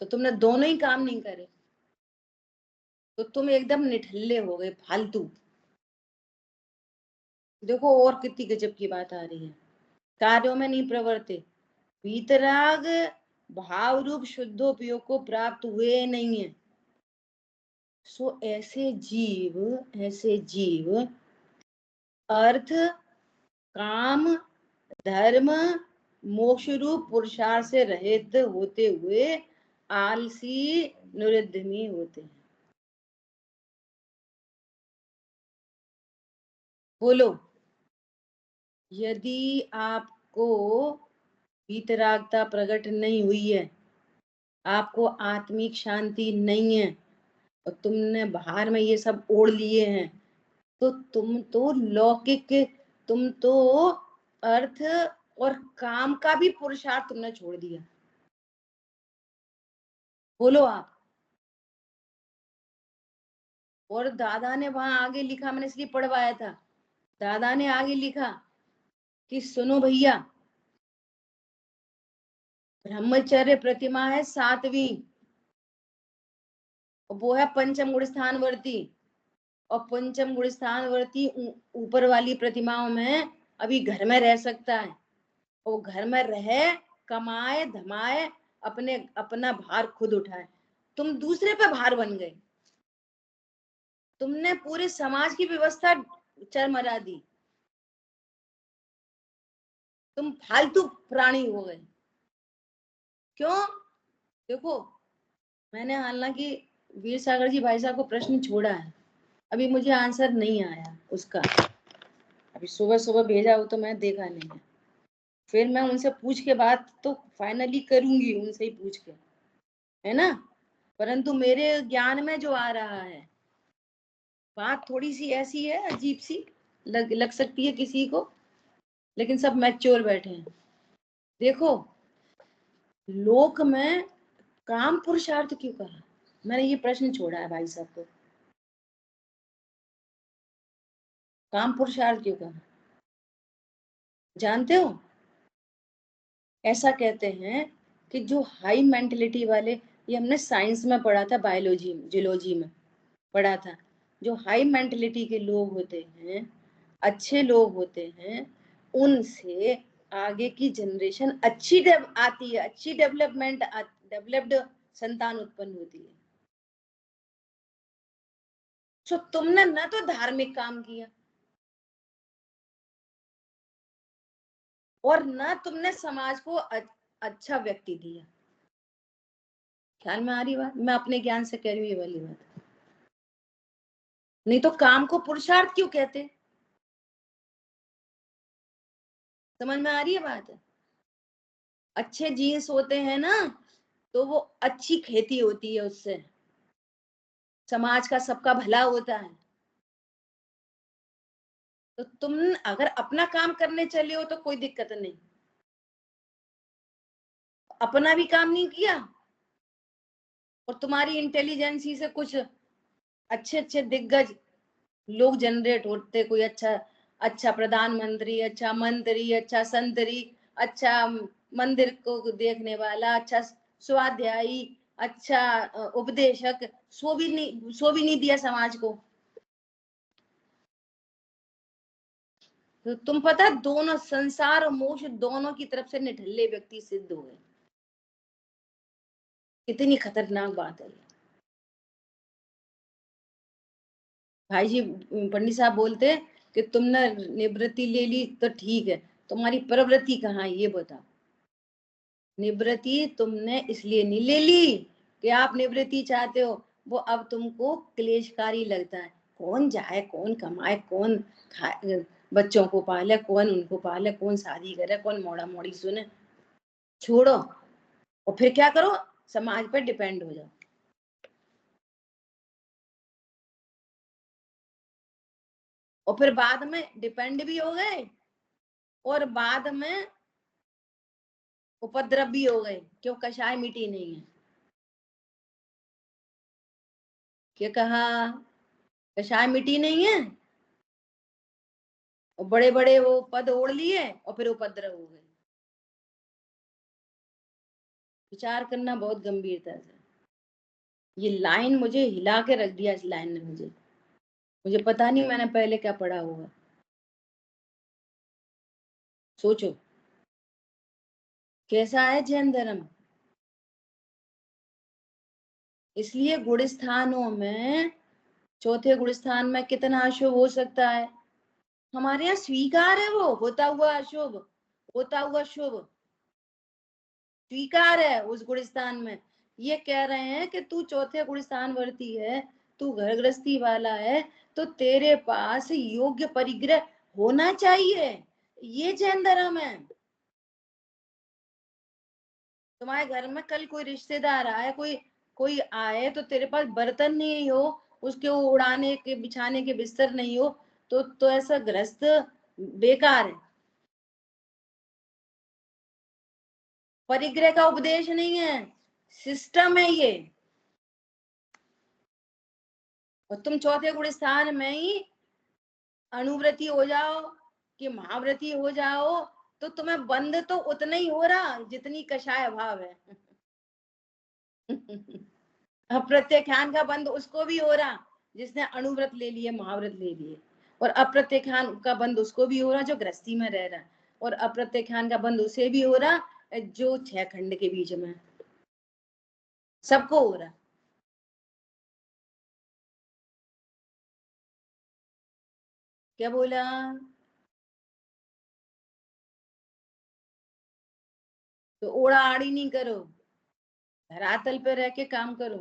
तो तुमने दोनों ही काम नहीं करे, तो तुम एकदम निठल्ले हो गए, फालतू। देखो और कितनी गजब की बात आ रही है। कार्यों में नहीं प्रवर्ते, वीतराग भाव रूप शुद्धोपयोग को प्राप्त हुए नहीं है। सो ऐसे जीव अर्थ, काम, धर्म, मोक्ष रूप पुरुषार्थ से रहित होते हुए आलसी निरुद्यमी होते हैं। बोलो, यदि आपको वीतरागता प्रकट नहीं हुई है, आपको आत्मिक शांति नहीं है और तुमने बाहर में ये सब ओढ़ लिए हैं, तो तुम तो लौकिक, तुम तो अर्थ और काम का भी पुरुषार्थ तुमने छोड़ दिया। बोलो आप। और दादा ने वहां आगे लिखा, मैंने इसलिए पढ़वाया था, दादा ने आगे लिखा कि सुनो भैया, ब्रह्मचर्य प्रतिमा है 7वीं, वो है पंचम गुण स्थानवर्ती, और पंचम गुण स्थानवर्ती ऊपर वाली प्रतिमाओं में अभी घर में रह सकता है, वो घर में रहे, कमाए धमाए, अपना भार खुद उठाए। तुम दूसरे पे भार बन गए, तुमने पूरे समाज की व्यवस्था चरमरा दी, तुम फालतू प्राणी हो गए। क्यों? देखो, मैंने हालांकि वीर सागर जी भाई साहब को प्रश्न छोड़ा है, अभी मुझे आंसर नहीं आया उसका, अभी सुबह सुबह भेजा हो तो मैं देखा नहीं है, फिर मैं उनसे पूछ के बात तो फाइनली करूंगी, उनसे ही पूछ के, है ना। परंतु मेरे ज्ञान में जो आ रहा है, बात थोड़ी सी ऐसी है, अजीब सी लग सकती है किसी को, लेकिन सब मैच्योर बैठे हैं। देखो, लोक में काम पुरुषार्थ क्यों कहा, मैंने ये प्रश्न छोड़ा है भाई साहब को, काम पुरुषार्थ क्यों कहा जानते हो? ऐसा कहते हैं कि जो हाई मेंटलिटी वाले, ये हमने साइंस में पढ़ा था, बायोलॉजी में, जियोलॉजी में पढ़ा था, जो हाई मेंटलिटी के लोग होते हैं, अच्छे लोग होते हैं, उनसे आगे की जनरेशन अच्छी आती है, अच्छी डेवलप्ड संतान उत्पन्न होती है। तो तुमने ना तो धार्मिक काम किया और ना तुमने समाज को अच्छा व्यक्ति दिया। ख्याल में आ रही बात? मैं अपने ज्ञान से कह रही हूँ ये वाली बात। नहीं तो काम को पुरुषार्थ क्यों कहते? समझ में आ रही है बात? अच्छे जीन्स होते हैं ना, तो वो अच्छी खेती होती है, उससे समाज का सबका भला होता है। तो तुम अगर अपना काम करने चले हो तो कोई दिक्कत नहीं, अपना भी काम नहीं किया और तुम्हारी इंटेलिजेंसी से कुछ अच्छे अच्छे दिग्गज लोग जनरेट होते, कोई अच्छा प्रधानमंत्री, अच्छा मंत्री, अच्छा संतरी, अच्छा मंदिर को देखने वाला, अच्छा स्वाध्यायी, अच्छा उपदेशक, सो भी नहीं दिया समाज को। तो तुम पता, दोनों संसार और मोक्ष दोनों की तरफ से निठल्ले व्यक्ति सिद्ध हुए। कितनी खतरनाक बात है। भाई जी पंडित साहब बोलते कि तुमने निवृत्ति ले ली तो ठीक है, तुम्हारी प्रवृत्ति कहाँ है ये बताओ। निवृत्ति तुमने इसलिए नहीं ले ली कि आप निवृत्ति चाहते हो, वो अब तुमको क्लेशकारी लगता है। कौन जाए, कौन कमाए, कौन खाए, बच्चों को पाले, कौन उनको पाले, कौन शादी करे, कौन मोड़ा मोड़ी सुने। छोड़ो और फिर क्या करो, समाज पर डिपेंड हो जाओ। और फिर बाद में डिपेंड भी हो गए और बाद में उपद्रव भी हो गए, क्यों? कषाय मिटी नहीं है। क्या कहा? कषाय मिटी नहीं है, और बड़े बड़े वो पद ओढ़ लिए और फिर उपद्रव हो गए। विचार करना बहुत गंभीरता से। ये लाइन मुझे हिला के रख दिया, इस लाइन ने मुझे पता नहीं मैंने पहले क्या पढ़ा होगा। सोचो कैसा है जैन धर्म। इसलिए गुण स्थानों में, चौथे गुण स्थान में कितना अशुभ हो सकता है? हमारे यहाँ स्वीकार है वो होता हुआ अशुभ, होता हुआ शुभ स्वीकार है उस गुण स्थान में। ये कह रहे हैं कि तू चौथे गुण स्थान वर्ती है, तू घर गृहस्थी वाला है, तो तेरे पास योग्य परिग्रह होना चाहिए। ये जैन धर्म है। तुम्हारे घर में कल कोई रिश्तेदार आए, कोई आए, तो तेरे पास बर्तन नहीं हो, उसके उड़ाने के बिछाने के बिस्तर नहीं हो, तो ऐसा गृहस्थ बेकार है। परिग्रह का उपदेश नहीं है, सिस्टम है ये। और तुम चौथे गुण स्थान में ही अनुव्रती हो जाओ कि महाव्रती हो जाओ, तो तुम्हें बंध तो उतना ही हो रहा जितनी कषाय भाव है। अप्रत्याख्यान का बंध उसको भी हो रहा जिसने अनुव्रत ले लिए, महाव्रत ले लिए। और अप्रत्याख्यान का बंध उसको भी हो रहा जो गृहस्थी में रह रहा, और अप्रत्याख्यान का बंध उसे भी हो रहा जो 6 खंड के बीच में। सबको हो रहा। क्या बोला? तो ओड़ा आड़ी नहीं करो, धरातल पे रह के काम करो।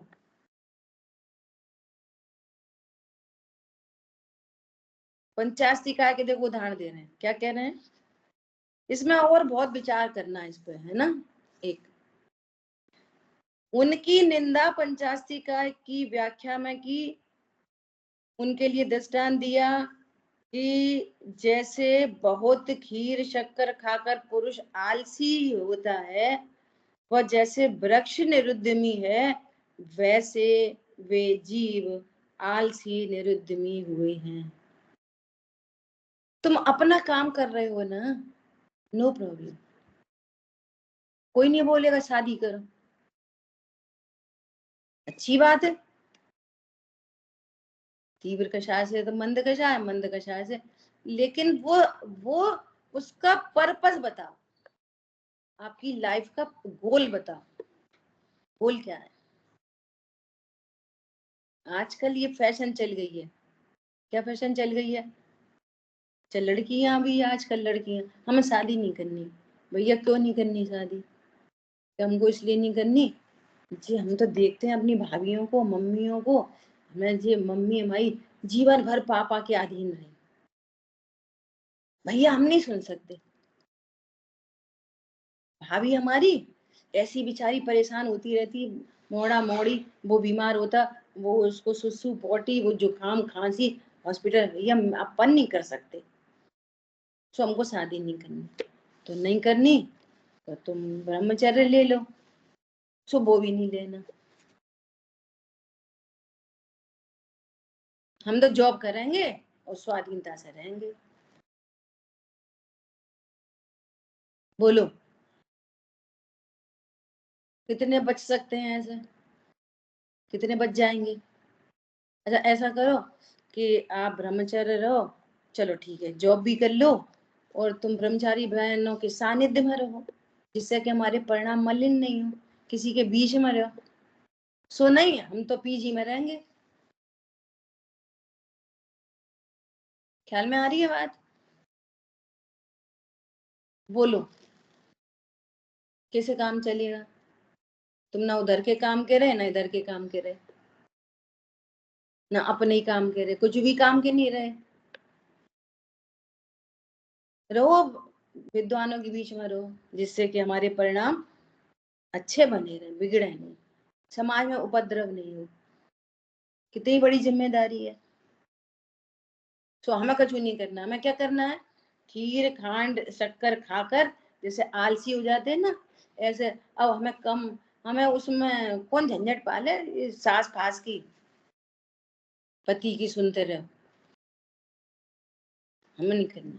पंचास्तिकाय के देखो उदाहरण दे रहे हैं, क्या कह रहे हैं इसमें, और बहुत विचार करना है इस पे, है ना। एक उनकी निंदा पंचास्तिकाय की व्याख्या में की, उनके लिए दृष्टांत दिया कि जैसे बहुत खीर शक्कर खाकर पुरुष आलसी होता है, वह जैसे वृक्ष निरुद्यमी है, वैसे वे जीव आलसी निरुद्यमी हुए हैं। तुम अपना काम कर रहे हो ना, नो प्रॉब्लम, कोई नहीं बोलेगा शादी करो, अच्छी बात है। तीव्र कषाय से तो मंद कषाय, मंद कषाय से, लेकिन वो उसका पर्पस बताओ, आपकी लाइफ का गोल बताओ, गोल क्या है। आजकल ये फैशन चल गई है। क्या फैशन चल गई है? चल लड़कियां भी, आजकल लड़कियां, हमें शादी नहीं करनी। भैया क्यों नहीं करनी शादी? कि हमको इसलिए नहीं करनी जी, हम तो देखते हैं अपनी भाभीियों को, मम्मियों को, हमें जी मम्मी हमारी जीवन भर पापा के अधीन रही। भैया हम नहीं सुन सकते। भाभी हमारी ऐसी बेचारी परेशान होती रहती, मोड़ा मोड़ी, वो बीमार होता, वो उसको सुसु पोटी, वो जुकाम खांसी, हॉस्पिटल, भैया अपन नहीं कर सकते, तो हमको शादी नहीं करनी। तो नहीं करनी तो तुम ब्रह्मचर्य ले लो, सो वो भी नहीं लेना। हम तो जॉब करेंगे और स्वाधीनता से रहेंगे। बोलो कितने बच सकते हैं ऐसे? कितने बच जाएंगे? अच्छा ऐसा करो कि आप ब्रह्मचर्य रहो, चलो ठीक है, जॉब भी कर लो और तुम ब्रह्मचारी बहनों के सानिध्य में रहो, जिससे कि हमारे परिणाम मलिन नहीं हो, किसी के बीच में रहो। सो नहीं, हम तो पीजी में रहेंगे। ख्याल में आ रही है बात? बोलो कैसे काम चलेगा? तुम ना उधर के काम के रहे, ना इधर के काम के रहे, ना अपने ही काम के रहे, कुछ भी काम के नहीं रहे। रहो विद्वानों के बीच में रहो, जिससे कि हमारे परिणाम अच्छे बने रहे, बिगड़े नहीं, समाज में उपद्रव नहीं हो। कितनी बड़ी जिम्मेदारी है। तो हमें कुछ नहीं करना, हमें क्या करना है? खीर खांड शक्कर खाकर जैसे आलसी हो जाते हैं ना, ऐसे अब हमें कम, हमें उसमें कौन झंझट पाले सास फास की, पति की सुनते रहो, हमें नहीं करना।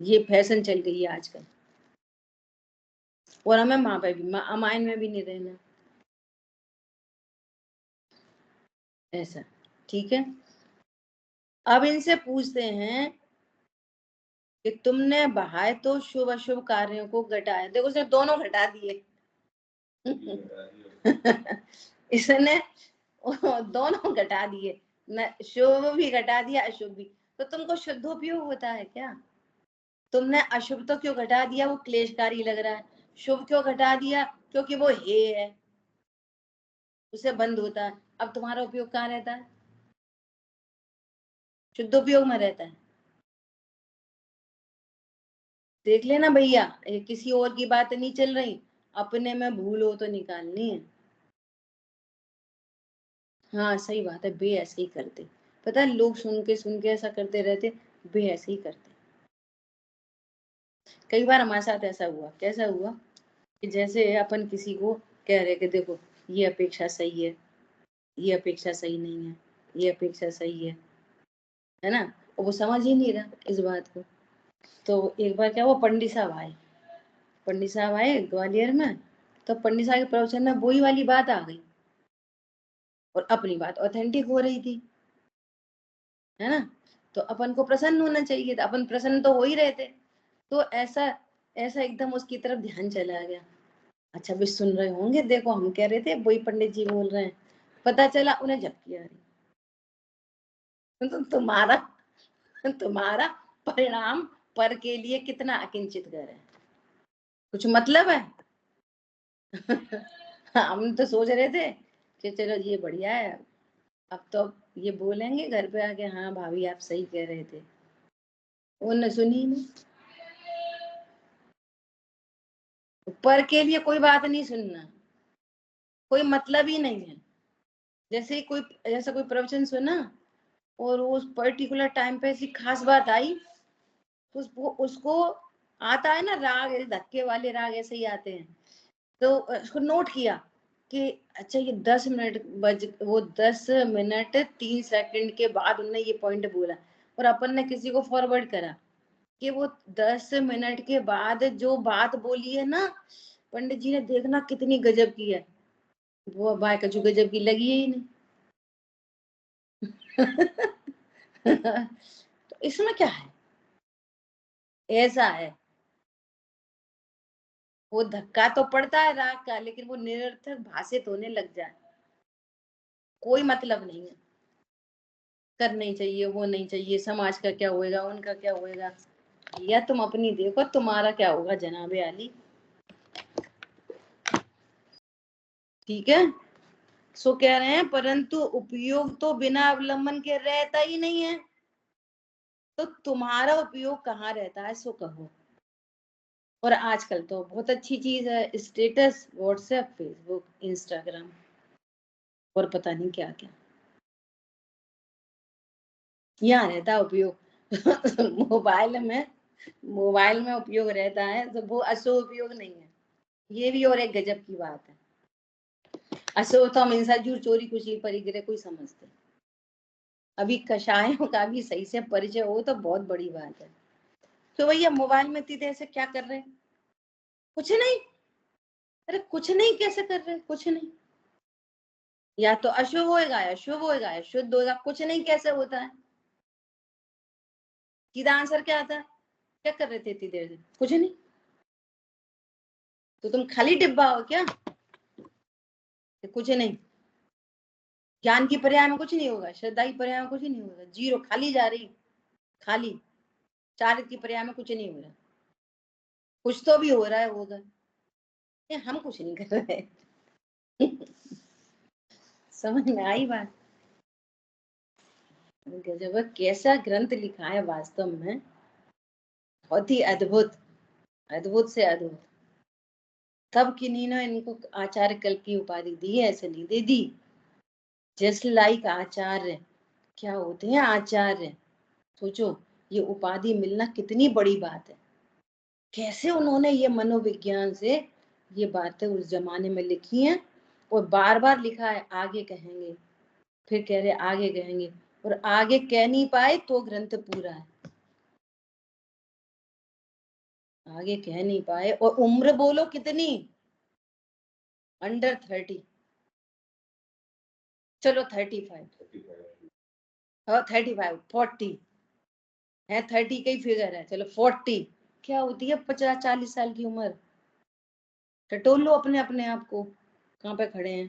ये फैशन चल गई है आजकल। और हमें माँ पे भी, अमाइन में भी नहीं रहना। ऐसा, ठीक है। अब इनसे पूछते हैं कि तुमने बहाए तो शुभ अशुभ कार्यों को घटाया। देखो उसने दोनों घटा दिए। इसने दोनों घटा दिए, न शुभ भी घटा दिया अशुभ भी। तो तुमको शुद्धोपयोग होता है क्या? तुमने अशुभ तो क्यों घटा दिया, वो क्लेशकारी लग रहा है। शुभ क्यों घटा दिया, क्योंकि वो हे है, उसे बंद होता है। अब तुम्हारा उपयोग कहाँ रहता है? शुद्धोपयोग में रहता है। देख लेना भैया, ये किसी और की बात नहीं चल रही, अपने में भूल हो तो निकालनी है। हाँ सही बात है, बे ऐसे ही करते। पता है लोग सुन के ऐसा करते रहते, बे ऐसे ही करते। कई बार हमारे साथ ऐसा हुआ। कैसा हुआ कि जैसे अपन किसी को कह रहे कि देखो ये अपेक्षा सही है, ये अपेक्षा सही नहीं है, ये अपेक्षा सही है ना, और वो समझ ही नहीं रहा इस बात को। तो एक बार क्या हुआ, पंडित साहब आए ग्वालियर में। तो पंडित साहब के प्रवचन में वही वाली बात आ गई और अपनी बात ऑथेंटिक हो रही थी, है ना। तो अपन को प्रसन्न होना चाहिए था, अपन प्रसन्न तो हो ही रहे थे। तो ऐसा ऐसा एकदम उसकी तरफ ध्यान चला गया। अच्छा भी सुन रहे होंगे, देखो हम कह रहे थे वही पंडित जी बोल रहे हैं। पता चला उन्हें झपकी आ रही। तो तुम्हारा परिणाम पर के लिए कितना अकिंचित कर है, कुछ मतलब है? हम तो सोच रहे थे कि चलो ये बढ़िया है, अब तो ये बोलेंगे घर पे आके, हाँ भाभी आप सही कह रहे थे। उन्होंने सुनी नहीं। पर के लिए कोई बात नहीं सुनना, कोई मतलब ही नहीं है। जैसे कोई प्रवचन सुना और उस पर्टिकुलर टाइम पे ऐसी खास बात आई, उसको आता है ना राग, धक्के वाले राग ऐसे ही आते हैं। तो उसको नोट किया कि अच्छा ये 10 मिनट 3 सेकंड के बाद उन्होंने ये पॉइंट बोला, और अपन ने किसी को फॉरवर्ड करा कि वो 10 मिनट के बाद जो बात बोली है ना, पंडित जी ने देखना कितनी गजब की है। वो भाई का जो गजब की लगी ही नहीं। तो इसमें क्या है? ऐसा है, वो धक्का तो पड़ता है राग का, लेकिन वो निरर्थक भाषित होने लग जाए, कोई मतलब नहीं है। करना ही चाहिए, वो नहीं चाहिए, समाज का क्या होएगा, उनका क्या होएगा, या तुम अपनी देखो तुम्हारा क्या होगा जनाबे आली। ठीक है। सो कह रहे हैं परंतु उपयोग तो बिना अवलंबन के रहता ही नहीं है। तो तुम्हारा उपयोग कहाँ रहता है सो कहो। और आजकल तो बहुत अच्छी चीज है, स्टेटस व्हाट्सएप फेसबुक इंस्टाग्राम और पता नहीं क्या क्या, यहाँ रहता है उपयोग। मोबाइल में उपयोग रहता है, तो वो अशुभ उपयोग नहीं है। ये भी और एक गजब की बात है। अशुभ तो हम हिंसा झूठ चोरी कुछ परिग्रह कोई समझते, अभी कषायों का भी सही से परिचय हो तो बहुत बड़ी बात है। तो भैया मोबाइल में इतनी देर से क्या कर रहे हैं? कुछ नहीं। अरे कुछ नहीं कैसे कर रहे हैं? कुछ नहीं, या तो अशुभ होएगा या शुभ होएगा या शुद्ध होएगा, कुछ नहीं कैसे होता है? सीधा आंसर क्या आता है? क्या कर रहे थे इतनी देर से? कुछ नहीं। तो तुम खाली डिब्बा हो क्या? कुछ नहीं। ज्ञान की पर्याय में कुछ नहीं होगा, श्रद्धा की पर्याय में कुछ नहीं होगा, जीरो, खाली जा रही, खाली। चारित्र की पर्याय में कुछ नहीं हो रहा, कुछ तो भी हो रहा है होगा, ये हम कुछ नहीं कर रहे। समझ में आई बात? गजब, कैसा ग्रंथ लिखा है वास्तव में, बहुत ही अद्भुत, अद्भुत से अद्भुत। तब किन्हीं ने इनको आचार्य कल्प की उपाधि दी है, ऐसे नहीं दे दी। जस्ट लाइक आचार्य, क्या होते हैं आचार्य? सोचो, ये उपाधि मिलना कितनी बड़ी बात है। कैसे उन्होंने ये मनोविज्ञान से ये बातें उस जमाने में लिखी हैं, और बार बार लिखा है आगे कहेंगे, फिर कह रहे आगे कहेंगे, और आगे कह नहीं पाए तो ग्रंथ पूरा है। आगे कह नहीं पाए, और उम्र बोलो कितनी, अंडर 30, चलो 35, 35 40 है, 30 का ही फिगर है, चलो 40 क्या होती है 50-40 साल की उम्र। टटोल लो अपने अपने आप को, कहाँ पे खड़े हैं।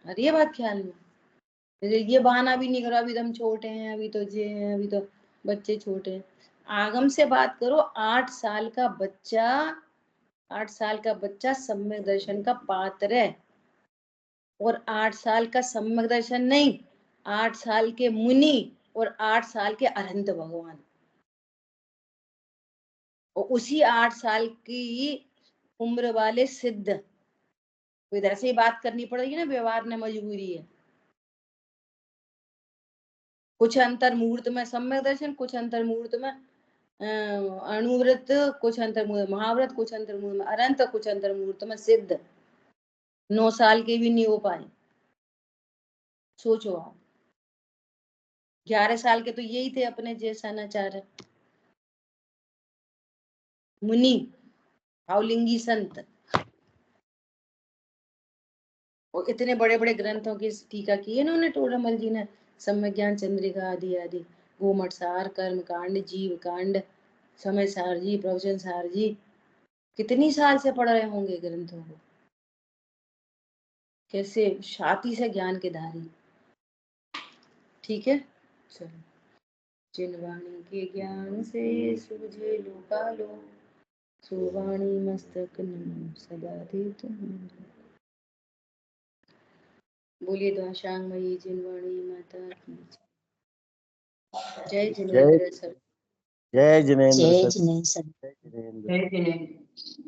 अरे ये बात ख्याल में, ये बहाना भी नहीं करो अभी तो हम छोटे हैं, अभी तो जे हैं, अभी तो बच्चे छोटे हैं। आगम से बात करो। 8 साल का बच्चा, 8 साल का बच्चा सम्यक दर्शन का पात्र है, और 8 साल का सम्यक दर्शन नहीं, 8 साल के मुनि और 8 साल के अरहंत भगवान, और उसी 8 साल की उम्र वाले सिद्ध। तो इधर से ही बात करनी पड़ेगी ना, व्यवहार ने मजबूरी है। कुछ अंतर मुहूर्त में सम्यक दर्शन, कुछ अंतर मुहूर्त में अणुव्रत, कुछ अंतर मुहूर्त महाव्रत, कुछ अंतर मुहूर्त में अरहंत, कुछ अंतर मुहूर्त में सिद्ध। 9 साल के भी नहीं हो पाए, सोचो आप। 11 साल के तो यही थे अपने जैसा नचार मुनि, भावलिंगी संत, और इतने बड़े बड़े ग्रंथों की टीका की है इन्होंने टोडरमल जी ने, सम्यक ज्ञान चंद्रिका आदि आदि, गोमठ सार, कर्म कांड, जीव कांड, समय सार जी, प्रवचन सार जी, कितनी साल से पढ़ रहे होंगे ग्रंथों को, कैसे छाती से ज्ञान के धारी। ठीक है, चलो। जिन वाणी के ज्ञान से सूझे लोकालो, सो वाणी मस्तक नमो सदा दे तुम। बोलिए द्वाशांगमयी जिनवाणी माता की जय। जिनेंद्र सर, जय जिनेंद्र जय सर, जिनेंद्र सर। जय जिनेंद्र। जय जिनेंद्र।